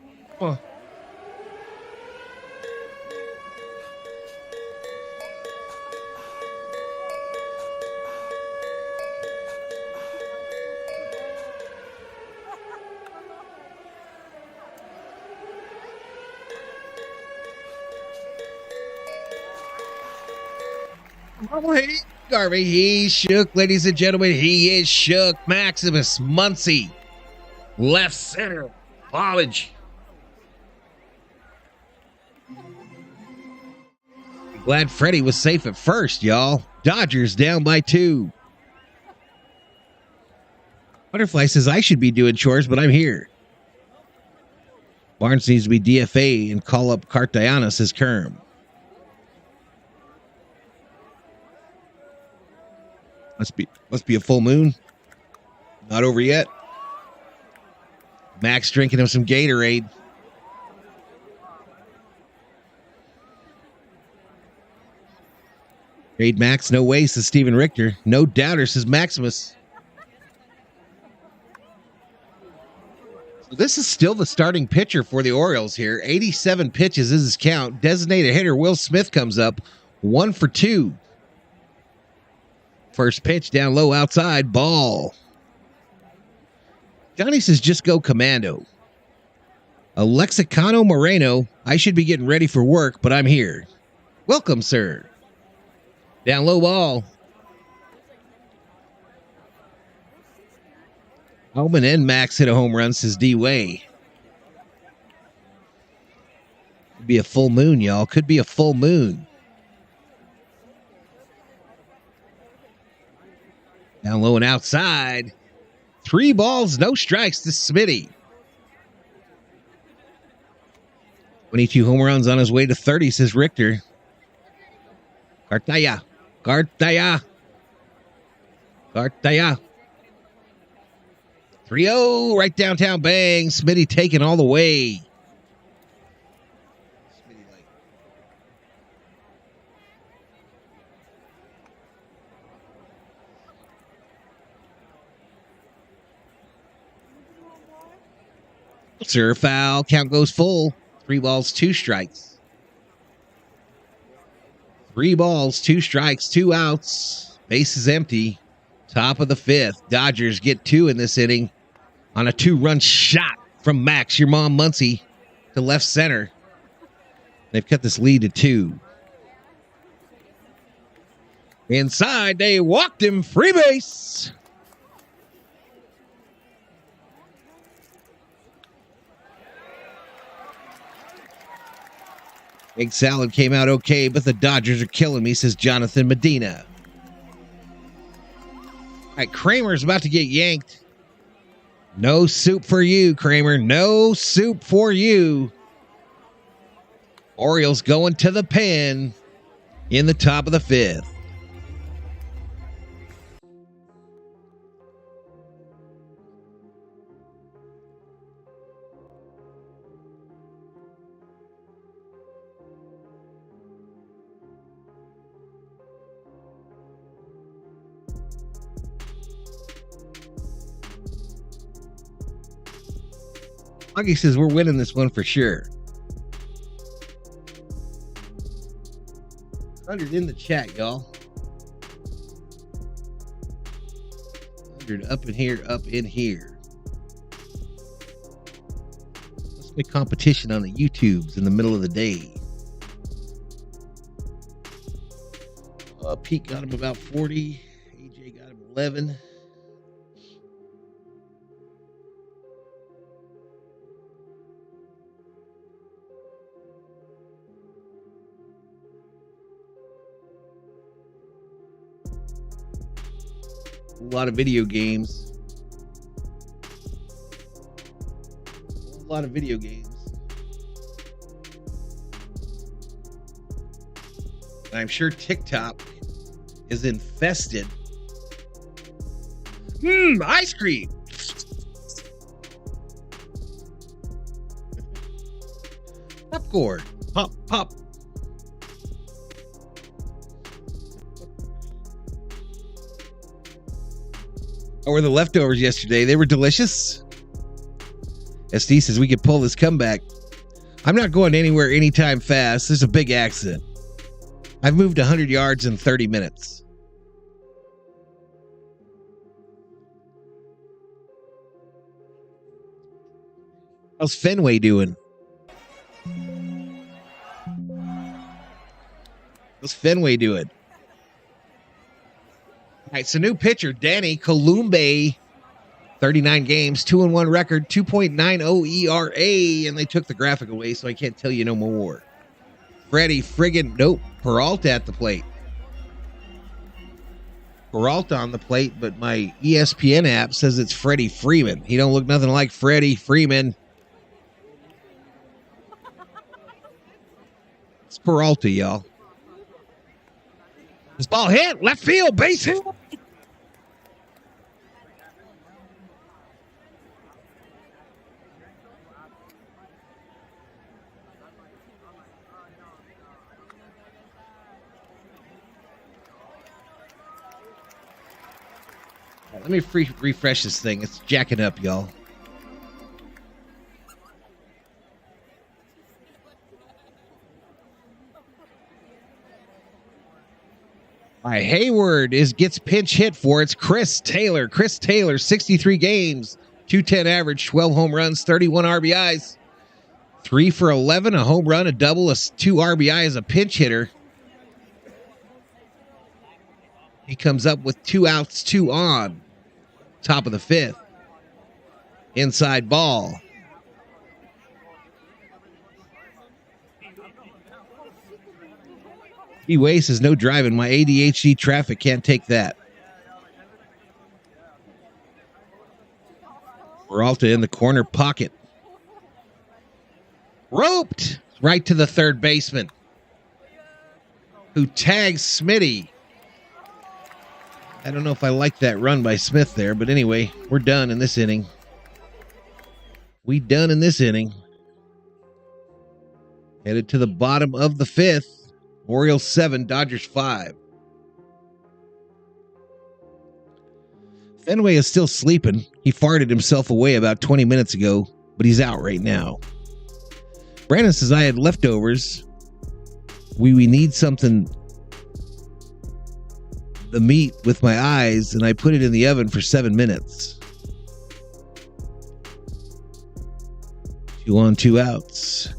Oh, hey, Garvey, he's shook, ladies and gentlemen. He is shook. Maximus Muncy, left center, college. Glad Freddie was safe at first, y'all. Dodgers down by 2. Butterfly says, I should be doing chores, but I'm here. Barnes needs to be DFA and call up Cartayana, says Kerm. Must be a full moon. Not over yet. Max drinking him some Gatorade. Trade Max, no way, says Steven Richter. No doubter, says Maximus. So this is still the starting pitcher for the Orioles here. 87 pitches is his count. Designated hitter Will Smith comes up. 1 for 2. First pitch down low outside. Ball. Johnny says just go commando. Alexicano Moreno. I should be getting ready for work, but I'm here. Welcome, sir. Down low ball. Holman and Max hit a home run, says D-Way. Could be a full moon, y'all. Could be a full moon. Down low and outside. 3 balls, no strikes to Smitty. 22 home runs on his way to 30, says Richter. Cartaya. 3-0, right downtown bang. Smitty taking all the way. Sir, foul. Count goes full. 3 balls, 2 strikes. 3 balls, 2 strikes, 2 outs. Base is empty. Top of the 5th. Dodgers get 2 in this inning on a 2-run shot from Max, your mom, Muncy, to left center. They've cut this lead to 2. Inside, they walked him. Free base. Egg salad came out okay, but the Dodgers are killing me, says Jonathan Medina. All right, Kramer's about to get yanked. No soup for you, Kramer. No soup for you. Orioles going to the pen in the top of the 5th. Augie says we're winning this one for sure. 100 in the chat, y'all. 100 up in here, up in here. Let's make competition on the YouTubes in the middle of the day. Pete got him about 40. AJ got him 11. A lot of video games. A lot of video games. And I'm sure TikTok is infested. Ice cream. Popcorn. Pop, pop. Oh, were the leftovers yesterday? They were delicious. SD says we could pull this comeback. I'm not going anywhere anytime fast. There's a big accident. I've moved 100 yards in 30 minutes. How's Fenway doing? How's Fenway doing? All right, so new pitcher, Danny Columbe, 39 games, 2-1 record, 2.90 ERA, and they took the graphic away, so I can't tell you no more. Freddie friggin' nope, Peralta at the plate. Peralta on the plate, but my ESPN app says it's Freddie Freeman. He don't look nothing like Freddie Freeman. It's Peralta, y'all. This ball hit, left field, base hit. Let me refresh this thing. It's jacking up, y'all. All right, Hayward gets pinch hit for. It's Chris Taylor. Chris Taylor, 63 games, 210 average, 12 home runs, 31 RBIs, 3 for 11, a home run, a double, 2 RBI as a pinch hitter. He comes up with 2 outs, 2 on. Top of the 5th. Inside ball. Way says no driving. My ADHD traffic can't take that. Peralta in the corner pocket. Roped right to the third baseman, who tags Smitty. I don't know if I like that run by Smith there, but anyway, we're done in this inning. We done in this inning. Headed to the bottom of the 5th. Orioles 7, Dodgers 5. Fenway is still sleeping. He farted himself away about 20 minutes ago, but he's out right now. Brandon says, I had leftovers. We need something, the meat with my eyes, and I put it in the oven for 7 minutes. 2 on, 2 outs.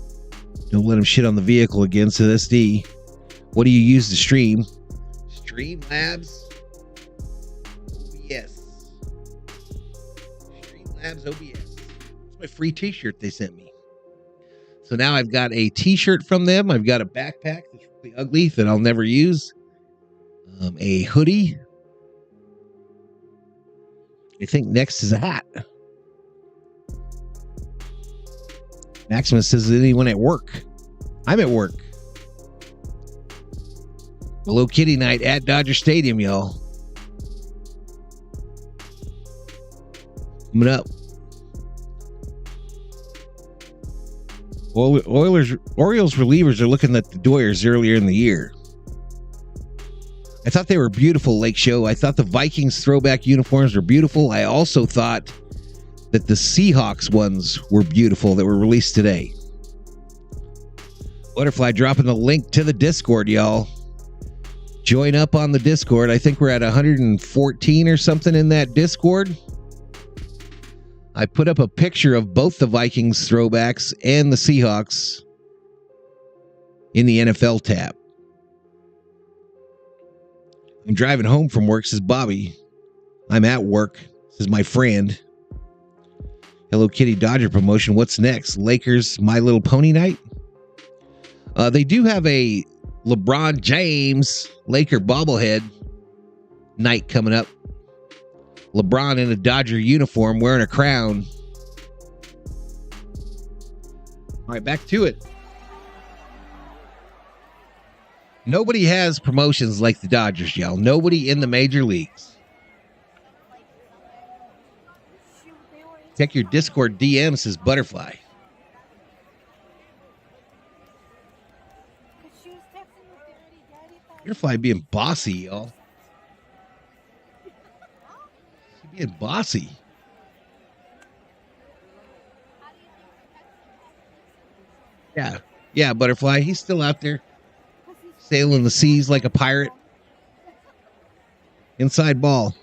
Don't let him shit on the vehicle again, so that's D. What do you use to stream? Streamlabs OBS. Streamlabs OBS. It's my free t-shirt they sent me. So now I've got a t-shirt from them. I've got a backpack that's really ugly that I'll never use. A hoodie. I think next is a hat. Maximus says, is anyone at work? I'm at work. Hello Kitty night at Dodger Stadium, y'all. Coming up. Orioles relievers are looking at the Doyers earlier in the year. I thought they were beautiful, Lake Show. I thought the Vikings throwback uniforms were beautiful. I also thought that the Seahawks ones were beautiful that were released today. Butterfly dropping the link to the Discord, y'all. Join up on the Discord. I think we're at 114 or something in that Discord. I put up a picture of both the Vikings throwbacks and the Seahawks in the NFL tab. I'm driving home from work, says Bobby. I'm at work, says my friend. Hello Kitty Dodger promotion. What's next? Lakers My Little Pony night? They do have a LeBron James Laker bobblehead night coming up. LeBron in a Dodger uniform wearing a crown. All right, back to it. Nobody has promotions like the Dodgers, y'all. Nobody in the major leagues. Check your Discord DM, says Butterfly. Butterfly being bossy, y'all. She's being bossy. Yeah, Butterfly. He's still out there sailing the seas like a pirate. Inside ball.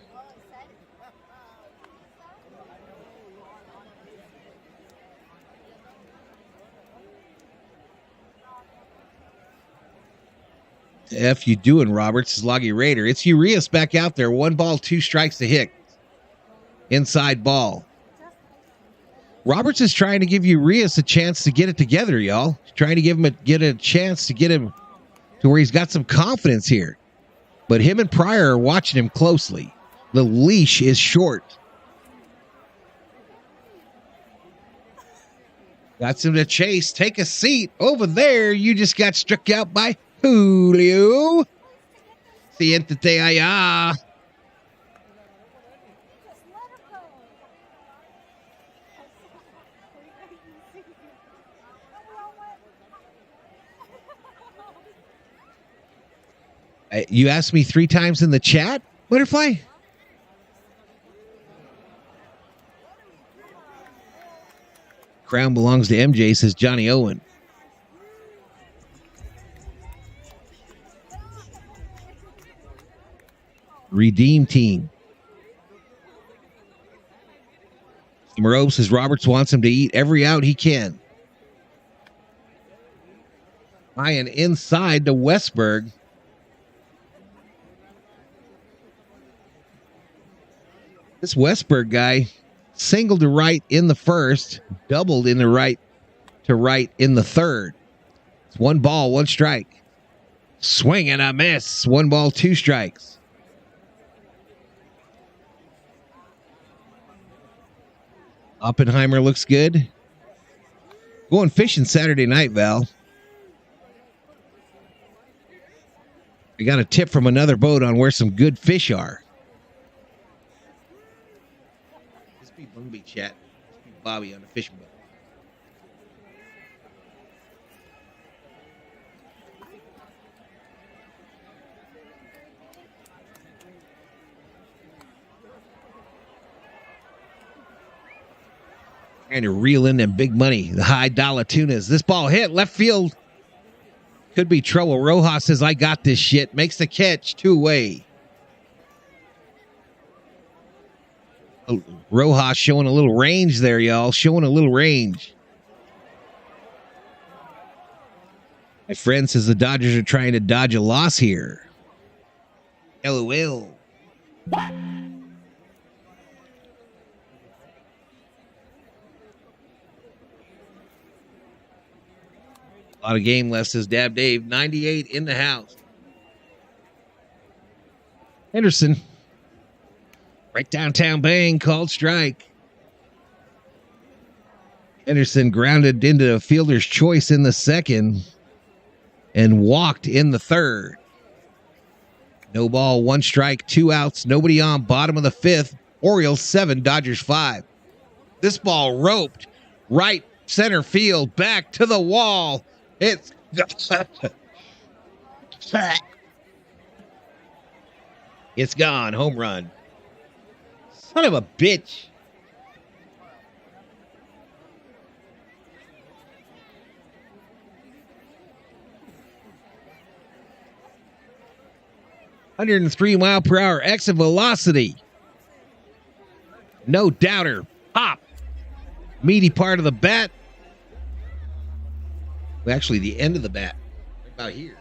F you doing, Roberts? Is Loggy Raider. It's Urias back out there. 1 ball, 2 strikes to hit. Inside ball. Roberts is trying to give Urias a chance to get it together, y'all. He's trying to get a chance to get him to where he's got some confidence here. But him and Pryor are watching him closely. The leash is short. Got him to chase. Take a seat. Over there, you just got struck out by Julio. Siéntate allá. You asked me 3 times in the chat, Butterfly? Crown belongs to MJ, says Johnny Owen. Redeem team. Moreau says Roberts wants him to eat every out he can. Ryan inside to Westberg. This Westberg guy singled to right in the first, doubled in the right to right in the third. It's 1 ball, 1 strike. Swing and a miss. 1 ball, 2 strikes. Oppenheimer looks good. Going fishing Saturday night, Val. I got a tip from another boat on where some good fish are. This be Bumby chat. This be Bobby on the fishing boat. Trying to reel in them big money, the high dollar tunas. This ball hit left field. Could be trouble. Rojas says, I got this shit. Makes the catch, 2 away. Rojas showing a little range there, y'all. Showing a little range. My friend says the Dodgers are trying to dodge a loss here. LOL. A lot of game left, says Dab Dave. 98 in the house. Henderson. Right downtown bang, called strike. Henderson grounded into a fielder's choice in the second and walked in the third. No ball, 1 strike, 2 outs, nobody on, bottom of the 5th. Orioles 7, Dodgers 5. This ball roped right center field, back to the wall. It's gone. Home run. Son of a bitch. (103-mile-per-hour) exit velocity. No doubter. Pop. Meaty part of the bat. Well, actually, the end of the bat. Right about here.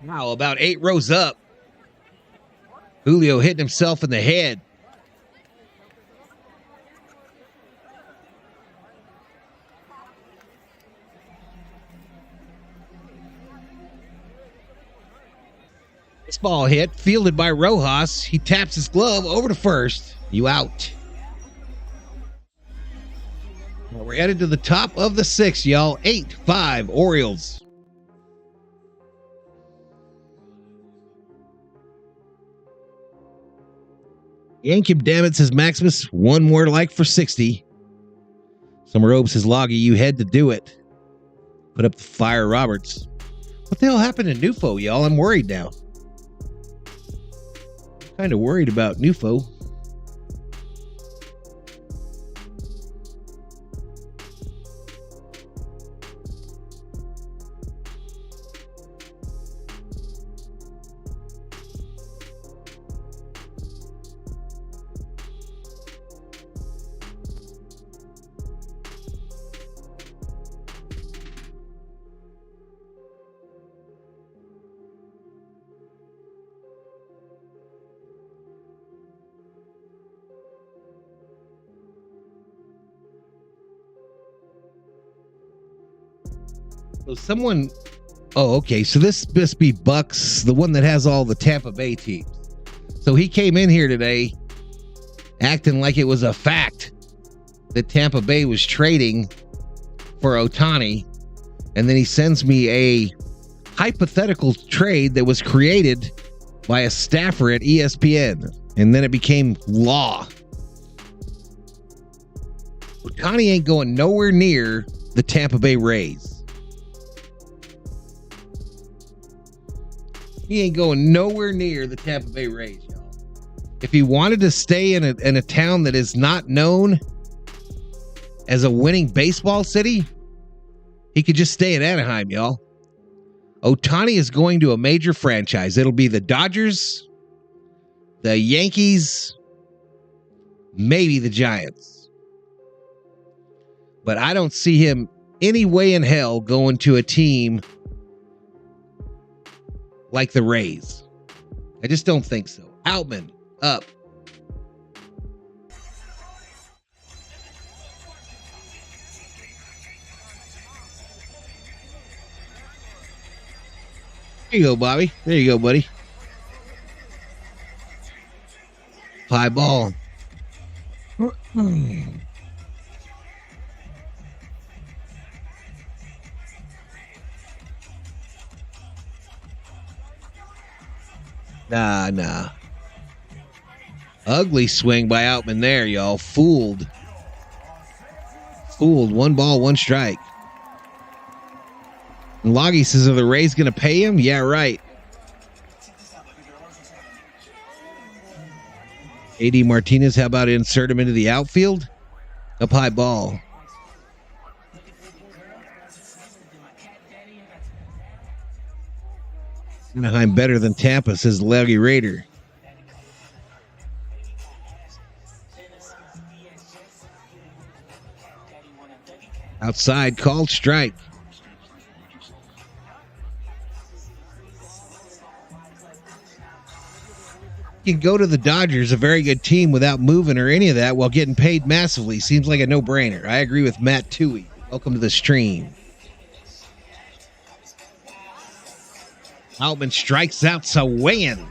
Wow, about 8 rows up. Julio hitting himself in the head. This ball hit, fielded by Rojas. He taps his glove over to first. You out. Well, we're headed to the top of the 6th, y'all. 8-5 Orioles. Yank him, damn it, says Maximus. 1 more like for 60. Summer Robe says, Loggy, you had to do it. Put up the fire, Roberts. What the hell happened to Nufo, y'all? I'm worried now. Kind of worried about Nufo. So someone, oh, okay. So this must be Bucks, the one that has all the Tampa Bay teams. So he came in here today acting like it was a fact that Tampa Bay was trading for Ohtani. And then he sends me a hypothetical trade that was created by a staffer at ESPN. And then it became law. Ohtani ain't going nowhere near the Tampa Bay Rays. He ain't going nowhere near the Tampa Bay Rays, y'all. If he wanted to stay in a town that is not known as a winning baseball city, he could just stay in Anaheim, y'all. Ohtani is going to a major franchise. It'll be the Dodgers, the Yankees, maybe the Giants. But I don't see him any way in hell going to a team like the Rays. I just don't think so. Outman, up. There you go, Bobby. There you go, buddy. High ball. Nah. Ugly swing by Outman there, y'all. Fooled. 1 ball, 1 strike. And Loggy says, are the Rays going to pay him? Yeah, right. AD Martinez, how about insert him into the outfield? Up high ball. Anaheim better than Tampa, says Leggy Raider. Outside, called strike. You can go to the Dodgers, a very good team, without moving or any of that while getting paid massively. Seems like a no-brainer. I agree with Matt Toohey. Welcome to the stream. Altman strikes out Sawayan.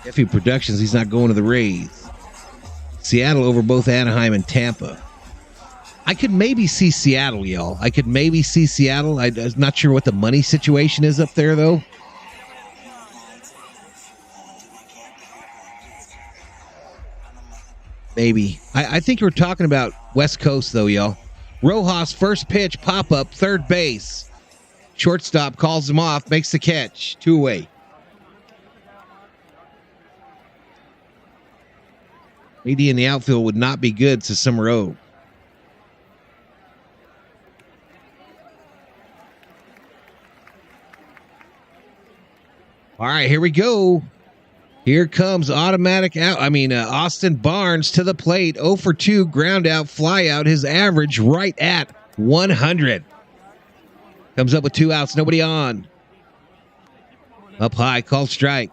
Effie Productions, he's not going to the Rays. Seattle over both Anaheim and Tampa. I could maybe see Seattle, y'all. I could maybe see Seattle. I'm not sure what the money situation is up there, though. Maybe. I think we're talking about West Coast, though, y'all. Rojas, first pitch, pop-up, third base. Shortstop calls him off, makes the catch. 2 away. AD in the outfield would not be good, says Summerow. All right, here we go. Here comes automatic out. Austin Barnes to the plate. 0 for 2, ground out, fly out. His average right at 100. Comes up with 2 outs, nobody on. Up high, called strike.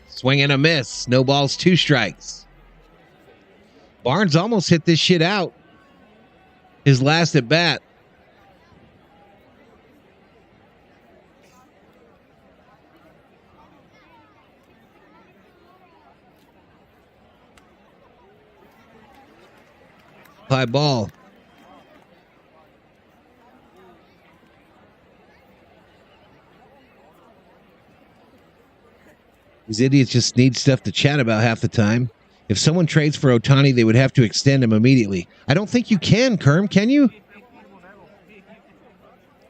Swing and a miss. No balls, 2 strikes. Barnes almost hit this shit out. His last at bat. High ball. These idiots just need stuff to chat about half the time. If someone trades for Ohtani, they would have to extend him immediately. I don't think you can, Kerm. Can you?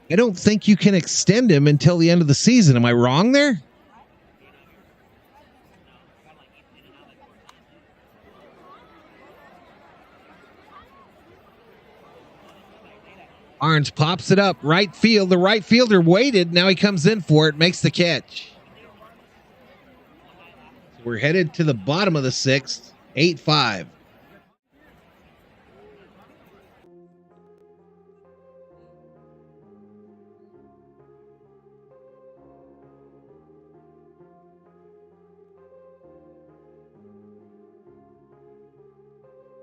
I don't think you can extend him until the end of the season. Am I wrong there? Barnes pops it up. Right field. The right fielder waited. Now he comes in for it. Makes the catch. We're headed to the bottom of the 6th, 8-5.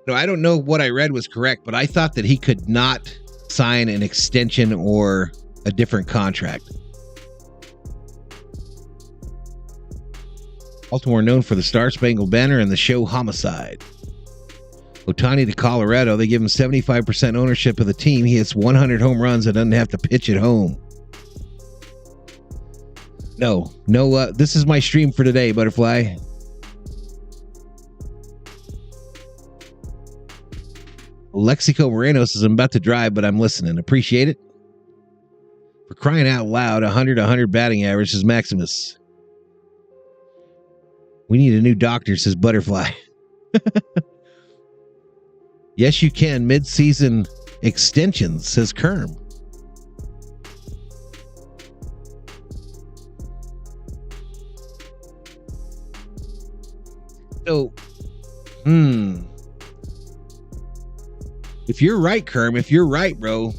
No, I don't know what I read was correct, but I thought that he could not sign an extension or a different contract. Baltimore known for the Star Spangled Banner and the show Homicide. Ohtani to Colorado. They give him 75% ownership of the team. He hits 100 home runs and doesn't have to pitch at home. No. This is my stream for today, Butterfly. Lexico Moreno says, I'm about to drive, but I'm listening. Appreciate it. For crying out loud, 100 batting average is Maximus. We need a new doctor, says Butterfly. Yes, you can. Mid-season extensions, says Kerm. So, if you're right, Kerm, if you're right, bro,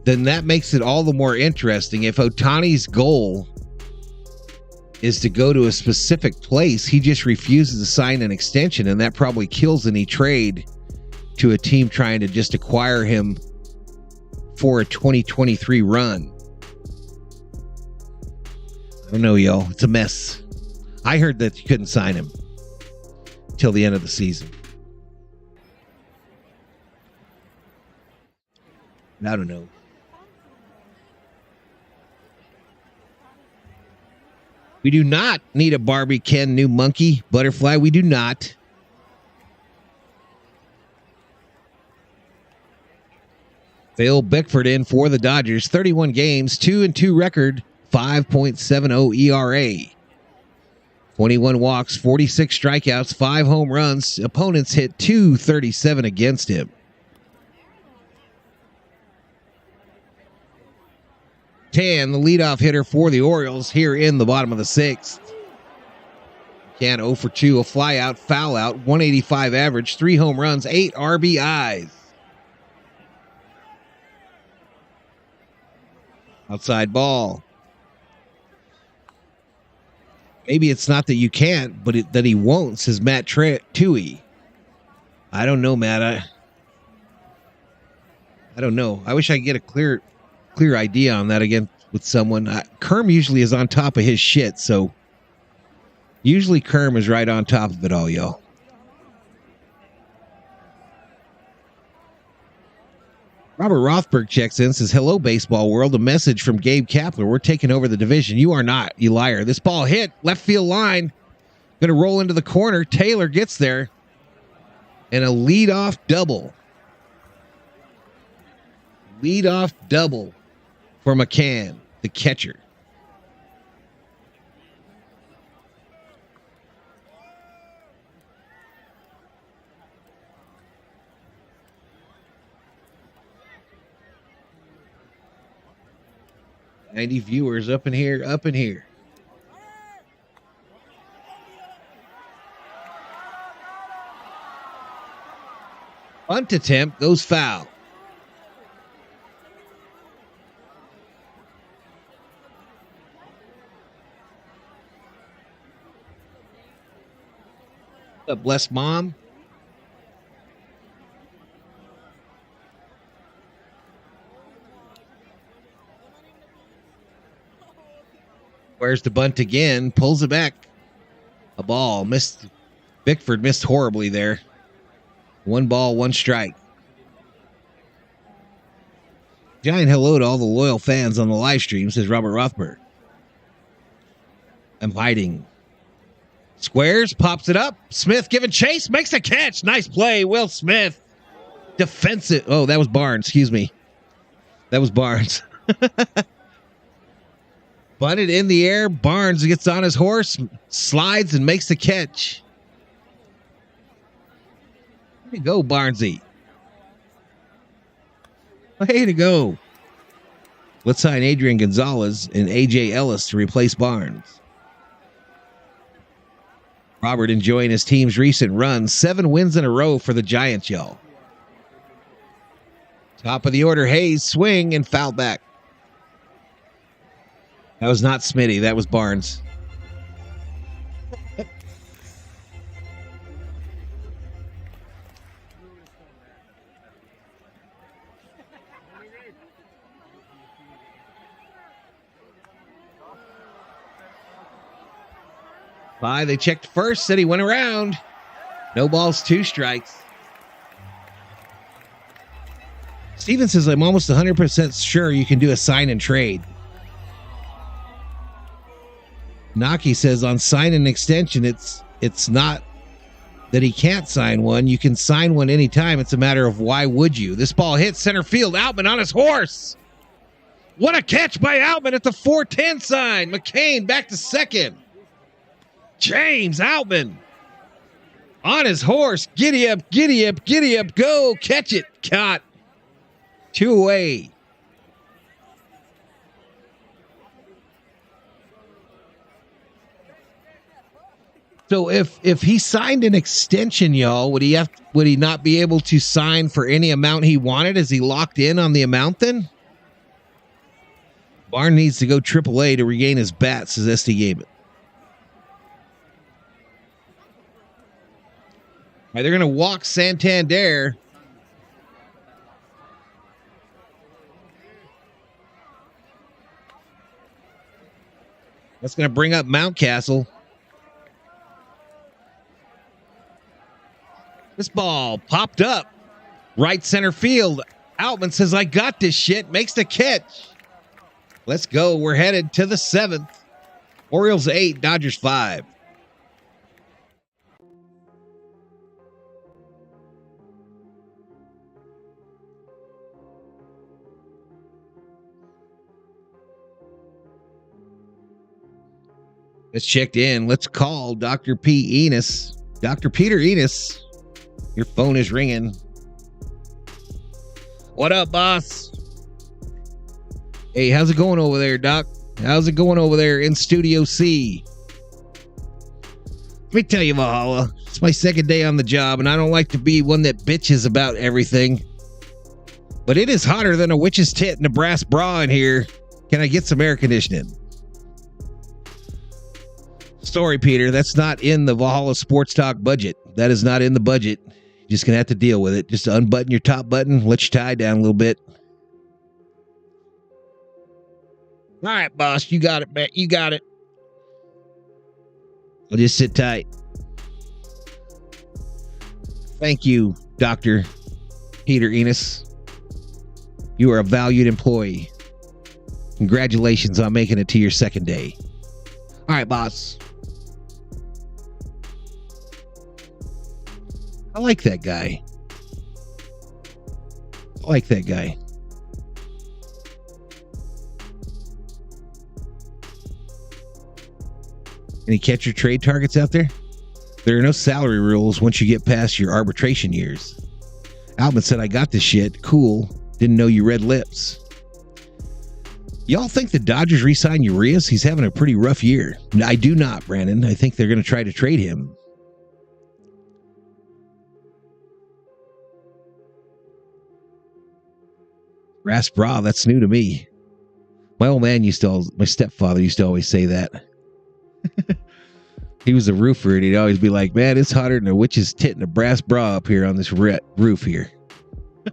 then that makes it all the more interesting. If Ohtani's goal is to go to a specific place, he just refuses to sign an extension, and that probably kills any trade to a team trying to just acquire him for a 2023 run. I don't know, y'all. It's a mess. I heard that you couldn't sign him till the end of the season. I don't know. We do not need a Barbie Ken new monkey butterfly. We do not. Phil Bickford in for the Dodgers. 31 games, 2-2 record, 5.70 ERA. 21 walks, 46 strikeouts, 5 home runs. Opponents hit .237 against him. Tan, the leadoff hitter for the Orioles here in the bottom of the 6th. Can 0 for 2, a fly out, foul out, 185 average, 3 home runs, 8 RBIs. Outside ball. Maybe it's not that you can't, but that he won't, says Matt Tui. I don't know, Matt. I don't know. I wish I could get a clear idea on that again with someone. Kerm usually is on top of his shit, so usually Kerm is right on top of it all, y'all. Robert Rothberg checks in, says, hello, baseball world. A message from Gabe Kapler. We're taking over the division. You are not, you liar. This ball hit left field line. Going to roll into the corner. Taylor gets there. And a leadoff double. Leadoff double for McCann, the catcher. $90 viewers up in here, up in here. Bunt attempt goes foul. What's up, bless mom? Where's the bunt again? Pulls it back. A ball. Missed. Bickford missed horribly there. 1 ball, 1 strike. Giant hello to all the loyal fans on the live stream, says Robert Rothberg. I'm hiding. Squares, pops it up. Smith giving chase, makes a catch. Nice play, Will Smith. Defensive. Oh, that was Barnes. Excuse me. That was Barnes. Bunted in the air. Barnes gets on his horse, slides, and makes the catch. Way to go, Barnesy. Way to go. Let's sign Adrian Gonzalez and A.J. Ellis to replace Barnes. Robert enjoying his team's recent run. 7 wins in a row for the Giants, y'all. Top of the order, Hayes, swing, and foul back. That was not Smitty. That was Barnes. They checked first, said he went around. No balls, 2 strikes. Steven says, I'm almost 100% sure you can do a sign and trade. Naki says, on sign and extension, it's not that he can't sign one. You can sign one anytime. It's a matter of why would you? This ball hits center field. Outman on his horse. What a catch by Outman at the 410 sign. McCain back to second. James Outman on his horse. Giddy up, giddy up, giddy up. Go. Catch it. Caught. 2 away. So if he signed an extension, y'all, would he not be able to sign for any amount he wanted? Is he locked in on the amount then? Barnes needs to go AAA to regain his bat, says SD Gabin. All right, they're going to walk Santander. That's going to bring up Mountcastle. This ball popped up. Right center field. Outman says, I got this shit. Makes the catch. Let's go. We're headed to the 7th. Orioles 8, Dodgers 5. It's checked in. Let's call Dr. P. Enos. Dr. Peter Enos, your phone is ringing. What up, boss? Hey, how's it going over there, Doc? How's it going over there in Studio C? Let me tell you, Valhalla, it's my second day on the job, and I don't like to be one that bitches about everything. But it is hotter than a witch's tit and a brass bra in here. Can I get some air conditioning? Sorry, Peter, that's not in the Valhalla Sports Talk budget. That is not in the budget. You're just going to have to deal with it. Just unbutton your top button, let your tie down a little bit. All right, boss, you got it, man. You got it. I'll just sit tight. Thank you, Dr. Peter Enos. You are a valued employee. Congratulations on making it to your second day. All right, boss. I like that guy. I like that guy. Any catcher trade targets out there? There are no salary rules once you get past your arbitration years. Albin said, I got this shit. Cool. Didn't know you read lips. Y'all think the Dodgers re-sign Urias? He's having a pretty rough year. I do not, Brandon. I think they're going to try to trade him. Brass bra, that's new to me. My old man my stepfather used to always say that. He was a roofer, and he'd always be like, man, it's hotter than a witch's tit and a brass bra up here on this roof here. All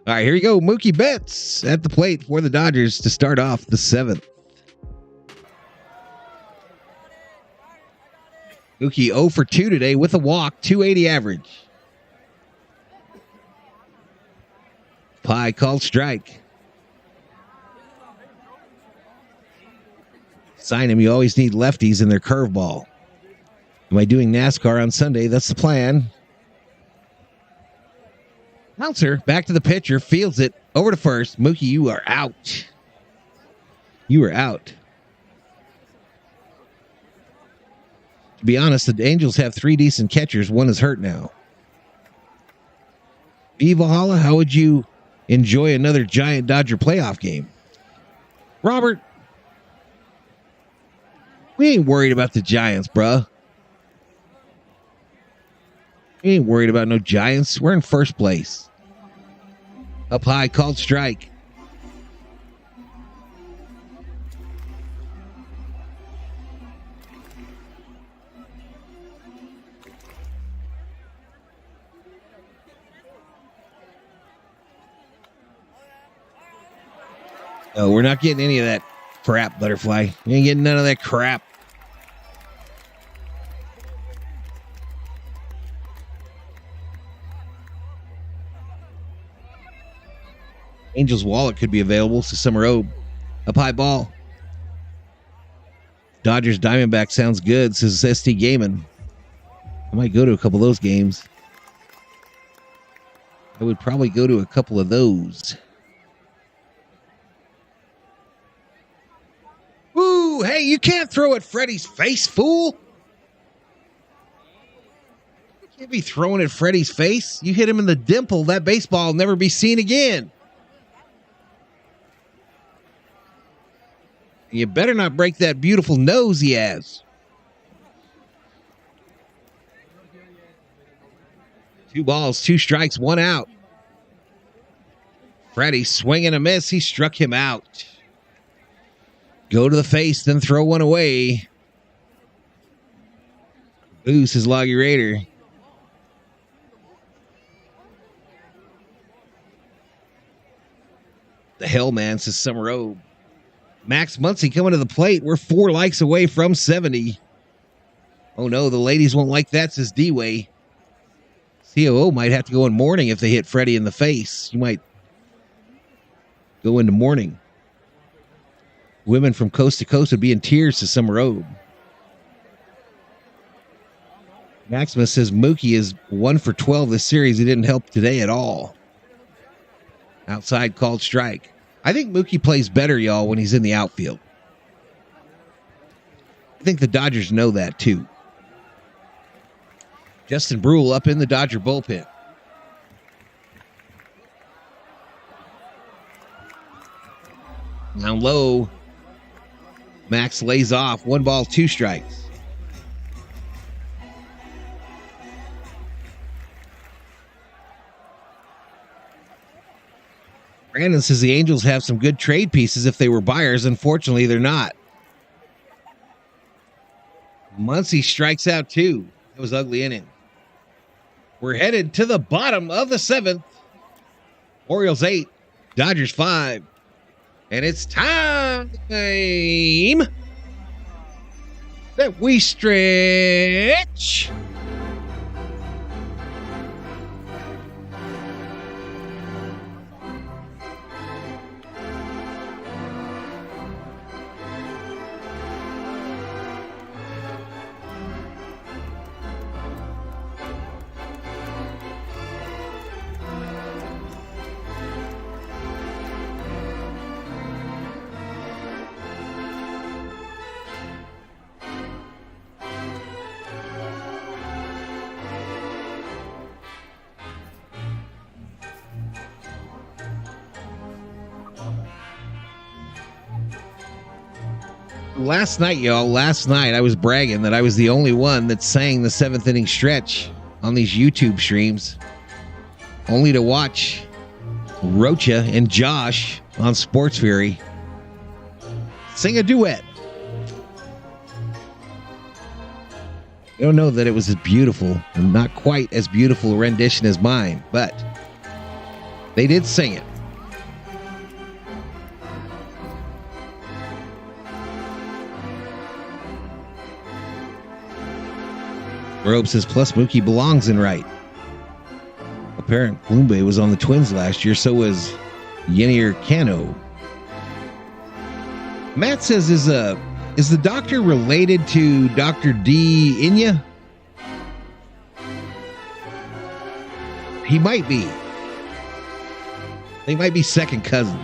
right, here we go. Mookie Betts at the plate for the Dodgers to start off the 7th. Mookie 0 for 2 today with a walk, 280 average. Pie called strike. Sign him. You always need lefties in their curveball. Am I doing NASCAR on Sunday? That's the plan. Bouncer back to the pitcher, fields it over to first. Mookie, you are out. You are out. To be honest, the Angels have 3 decent catchers. One is hurt now. Valhalla, how would you enjoy another Giant Dodger playoff game? Robert, we ain't worried about the Giants, bruh. We ain't worried about no Giants. We're in first place. Up high, called strike. No, we're not getting any of that crap, Butterfly. You ain't getting none of that crap. Angel's wallet could be available to Summer Obe. Up high ball. Dodgers Diamondback sounds good, says ST Gaiman. I might go to a couple of those games. I would probably go to a couple of those. Ooh, hey, you can't throw at Freddie's face, fool. You can't be throwing at Freddie's face. You hit him in the dimple, that baseball will never be seen again. You better not break that beautiful nose he has. 2 balls, 2 strikes, 1 out. Freddie swing and a miss. He struck him out. Go to the face, then throw one away. Ooh, says Loggy Raider. The hell, man, says Summer Obe. Max Muncy coming to the plate. We're 4 likes away from 70. Oh, no, the ladies won't like that, says D-Way. COO might have to go in mourning if they hit Freddie in the face. You might go into mourning. Women from coast to coast would be in tears to some road. Maximus says Mookie is 1 for 12 this series. He didn't help today at all. Outside called strike. I think Mookie plays better, y'all, when he's in the outfield. I think the Dodgers know that, too. Justin Brule up in the Dodger bullpen. Down low. Max lays off. 1 ball, 2 strikes. Brandon says the Angels have some good trade pieces if they were buyers. Unfortunately, they're not. Muncy strikes out 2. That was ugly inning. We're headed to the bottom of the 7th. Orioles 8, Dodgers 5. And it's time that we stretch. Last night, y'all, I was bragging that I was the only one that sang the 7th inning stretch on these YouTube streams, only to watch Rocha and Josh on Sports Fury sing a duet. I don't know that it was as beautiful, and not quite as beautiful a rendition as mine, but they did sing it. Robe says, plus Mookie belongs in right. Apparent Bloomberg was on the Twins last year, so was Yennier Cano. Matt says, is the doctor related to Dr. D. Inya? He might be. They might be second cousins.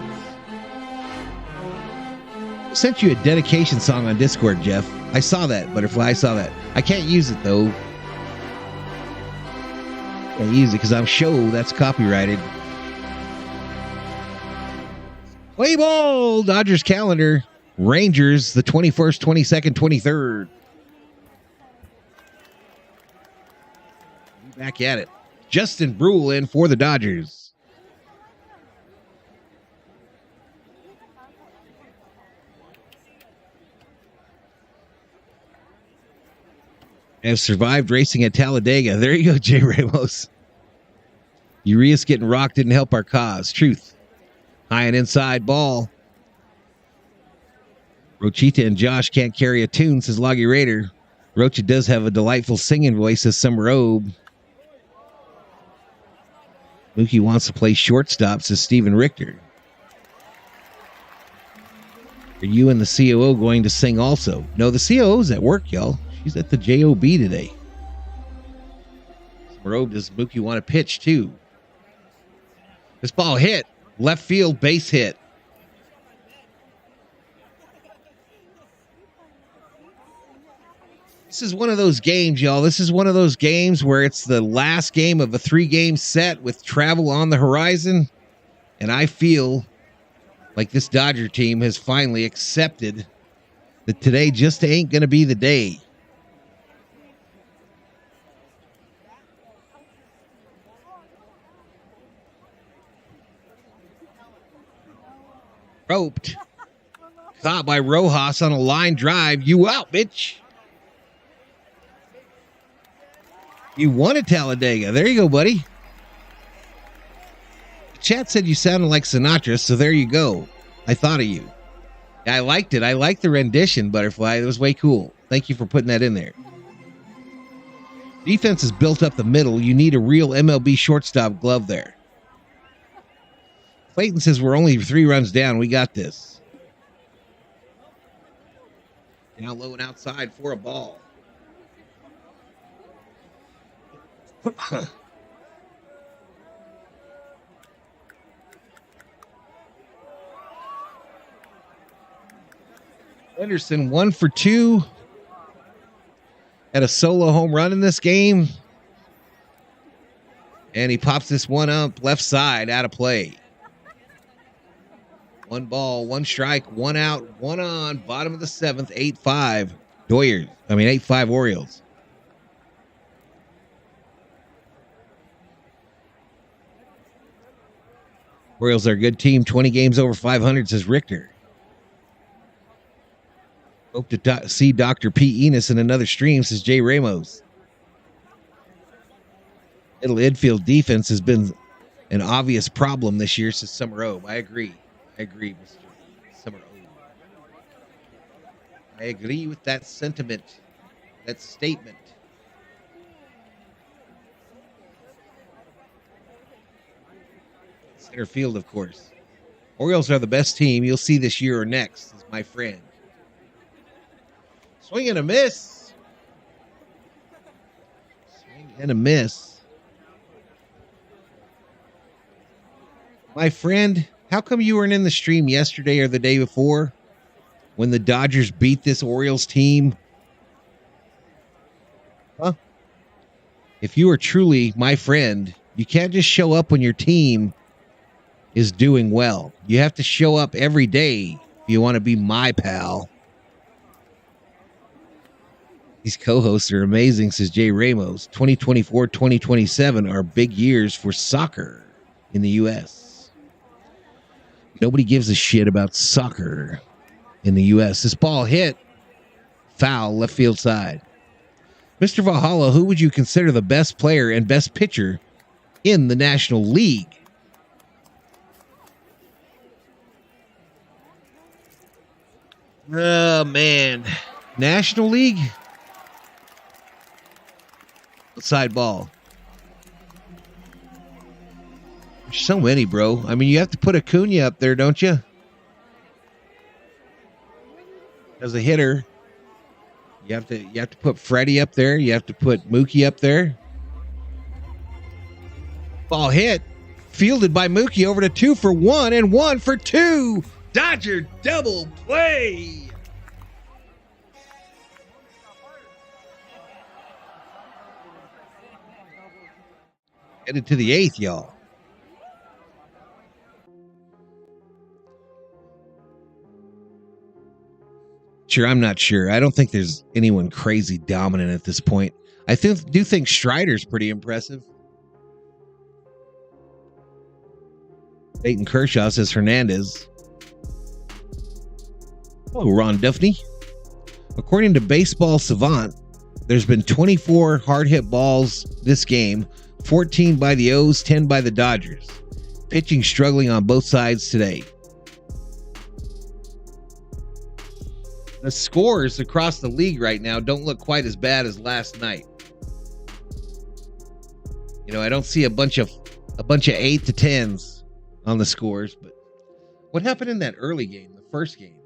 I sent you a dedication song on Discord, Jeff. I saw that, Butterfly. I saw that. I can't use it, though. I use it because I'm sure that's copyrighted. Play ball! Dodgers calendar. Rangers, the 21st, 22nd, 23rd. Back at it. Justin Brule in for the Dodgers. Have survived racing at Talladega. There you go, Jay Ramos. Urias getting rocked didn't help our cause. Truth. High and inside ball. Rochita and Josh can't carry a tune, says Loggy Raider. Rocha does have a delightful singing voice, says Summer Robe. Mookie wants to play shortstop, says Steven Richter. Are you and the COO going to sing also? No, the COO's at work, y'all. She's at the JOB today. Robe, does Mookie want to pitch too? This ball hit. Left field base hit. This is one of those games, y'all. This is one of those games where it's the last game of a 3-game set with travel on the horizon. And I feel like this Dodger team has finally accepted that today just ain't going to be the day. Roped. Caught by Rojas on a line drive. You out, bitch. You won at Talladega. There you go, buddy. Chat said you sounded like Sinatra, so there you go. I thought of you. I liked it. I liked the rendition, Butterfly. It was way cool. Thank you for putting that in there. Defense is built up the middle. You need a real MLB shortstop glove there. Clayton says we're only 3 runs down. We got this. Down low and outside for a ball. Anderson 1 for 2. Had a solo home run in this game. And he pops this one up left side out of play. 1 ball, 1 strike, 1 out, 1 on. Bottom of the 7th, 8-5 8-5 Orioles. Orioles are a good team. 20 games over 500, says Richter. Hope to see Dr. P. Enos in another stream, says Jay Ramos. Middle infield defense has been an obvious problem this year, says Summer O. I agree, Mr. Summer O. I agree with that sentiment, that statement. Center field, of course. Orioles are the best team you'll see this year or next, is my friend. Swing and a miss. Swing and a miss. My friend, how come you weren't in the stream yesterday or the day before when the Dodgers beat this Orioles team? Huh? If you are truly my friend, you can't just show up when your team is doing well. You have to show up every day if you want to be my pal. These co-hosts are amazing, says Jay Ramos. 2024-2027 are big years for soccer in the U.S. Nobody gives a shit about soccer in the U.S. This ball hit. Foul, left field side. Mr. Valhalla, who would you consider the best player and best pitcher in the National League? Oh, man. National League? Side ball. There's so many, bro. I mean, you have to put Acuna up there, don't you? As a hitter. You have to put Freddie up there. You have to put Mookie up there. Ball hit. Fielded by Mookie over to 2 for 1 and 1 for 2. Dodger double play. Headed to the 8th, y'all. Sure, I'm not sure. I don't think there's anyone crazy dominant at this point. I do think Strider's pretty impressive. Dayton Kershaw says Hernandez. Oh, Ron Duffney. According to Baseball Savant, there's been 24 hard hit balls this game, 14 by the O's, 10 by the Dodgers. Pitching struggling on both sides today. The scores across the league right now don't look quite as bad as last night. You know, I don't see a bunch of 8 to 10s on the scores, but what happened in that early game, the first game?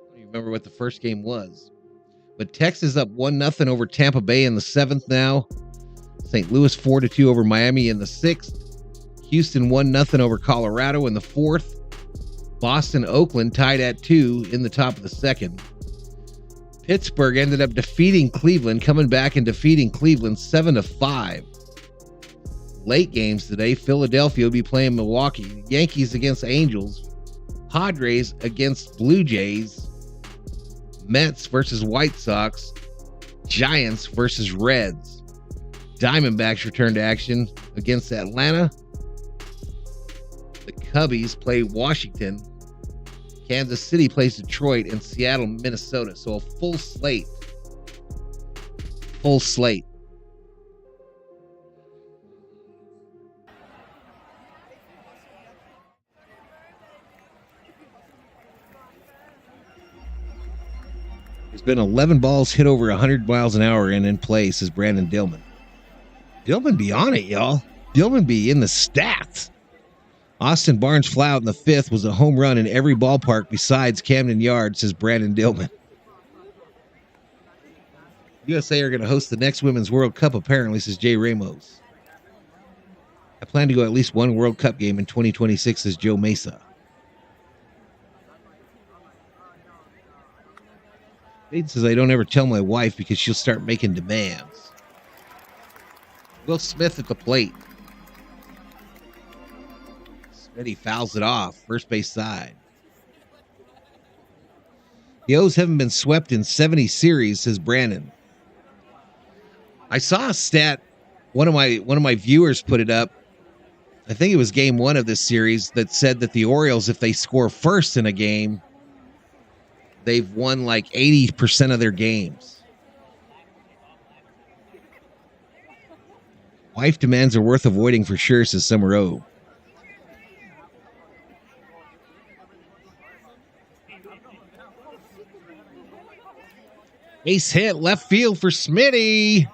I don't even remember what the first game was. But Texas up 1-0 over Tampa Bay in the 7th now. St. Louis 4-2 over Miami in the 6th. Houston 1-0 over Colorado in the 4th. Boston, Oakland tied at 2 in the top of the 2nd. Pittsburgh ended up defeating Cleveland, coming back and defeating Cleveland 7-5. Late games today, Philadelphia will be playing Milwaukee. Yankees against Angels. Padres against Blue Jays. Mets versus White Sox. Giants versus Reds. Diamondbacks return to action against Atlanta. The Cubbies play Washington. Kansas City plays Detroit, and Seattle, Minnesota. So a full slate. Full slate. There's been 11 balls hit over 100 miles an hour and in play, says Brandon Dillman. Dillman be on it, y'all. Dillman be in the stats. Austin Barnes fly out in the 5th was a home run in every ballpark besides Camden Yards, says Brandon Dillman. USA are going to host the next Women's World Cup, apparently, says Jay Ramos. I plan to go at least one World Cup game in 2026, says Joe Mesa. Aiden says, I don't ever tell my wife because she'll start making demands. Will Smith at the plate. Smitty fouls it off. First base side. The O's haven't been swept in 70 series, says Brandon. I saw a stat. One of my viewers put it up. I think it was game 1 of this series that said that the Orioles, if they score first in a game, they've won like 80% of their games. Wife demands are worth avoiding for sure, says Summer O. Ace hit left field for Smitty.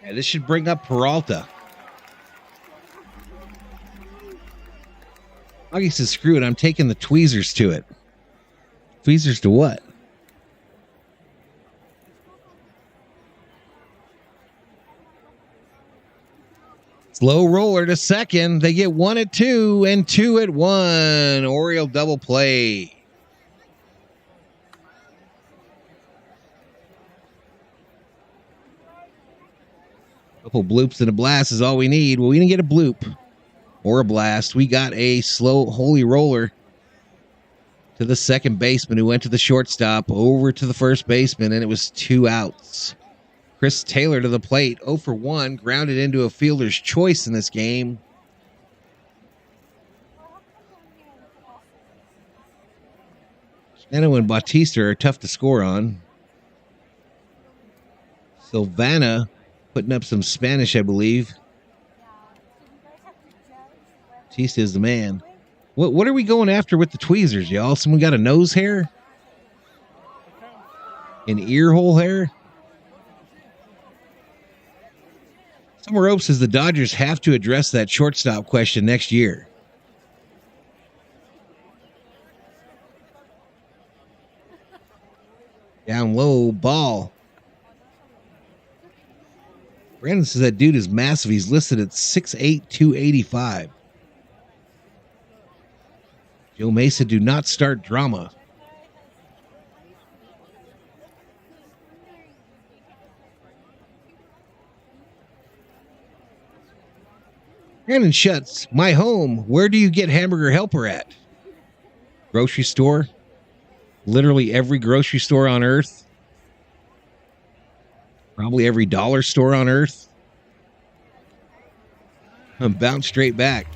Yeah, this should bring up Peralta. Augie says, screw it, I'm taking the tweezers to it. Tweezers to what? Slow roller to second. They get 1 at 2 and 2 at 1. Oriole double play. Couple bloops and a blast is all we need. Well, we didn't get a bloop or a blast. We got a slow holy roller to the second baseman who went to the shortstop, over to the first baseman, and it was 2 outs. Chris Taylor to the plate, 0 for 1, grounded into a fielder's choice in this game. Spano and Bautista are tough to score on. Silvana putting up some Spanish, I believe. Bautista is the man. What are we going after with the tweezers, y'all? Someone got a nose hair? An ear hole hair? Summer Rope says the Dodgers have to address that shortstop question next year. Down low, ball. Brandon says that dude is massive. He's listed at 6'8", 285. Joe Mesa, do not start drama. Brandon Schutz, my home. Where do you get Hamburger Helper at? Grocery store? Literally every grocery store on earth. Probably every dollar store on earth. I'm bounced straight back.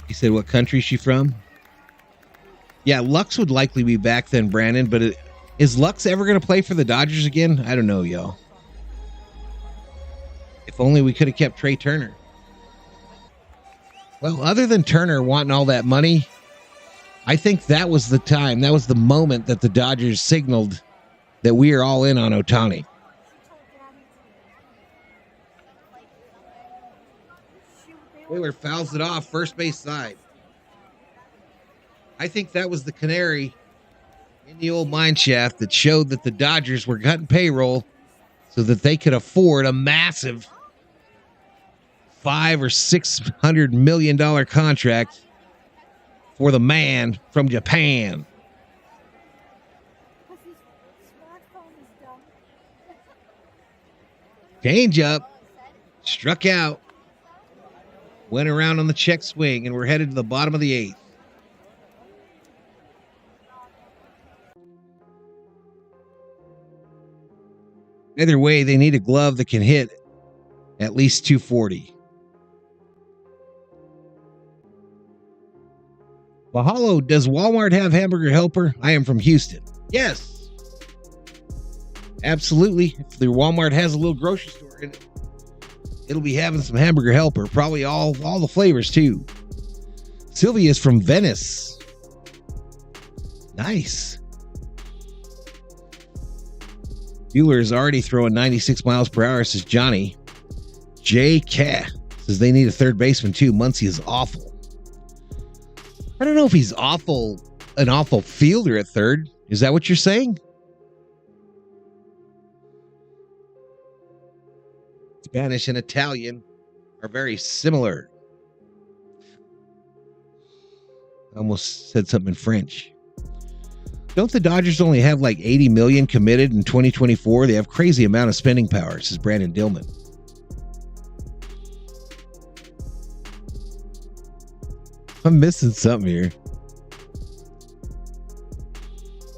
He said, what country is she from? Yeah, Lux would likely be back then, Brandon, but is Lux ever going to play for the Dodgers again? I don't know, y'all. If only we could have kept Trey Turner. Well, other than Turner wanting all that money, I think that was the time, that was the moment that the Dodgers signaled that we are all in on Ohtani. Wheeler fouls it off, first base side. I think that was the canary in the old mine shaft that showed that the Dodgers were cutting payroll so that they could afford a massive $500 or $600 million contract for the man from Japan. Change up, struck out, went around on the check swing, and we're headed to the bottom of the 8th. Either way, they need a glove that can hit at least 240. Valhalla, does Walmart have Hamburger Helper? I am from Houston. Yes. Absolutely. If the Walmart has a little grocery store in it, it'll be having some Hamburger Helper. Probably all the flavors, too. Sylvia's from Venice. Nice. Bueller is already throwing 96 miles per hour, says Johnny. J.K. says they need a third baseman too. Muncy is awful. I don't know if he's an awful fielder at third. Is that what you're saying? Spanish and Italian are very similar. I almost said something in French. Don't the Dodgers only have like 80 million committed in 2024? They have crazy amount of spending power, says Brandon Dillman. I'm missing something here.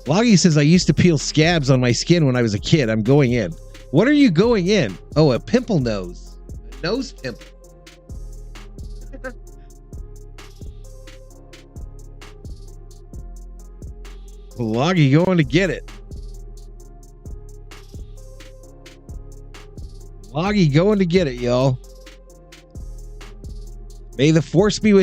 Loggy says, I used to peel scabs on my skin when I was a kid. I'm going in. What are you going in? Oh, a pimple nose. A nose pimple. Loggy going to get it. Loggy going to get it, y'all. May the force be with you.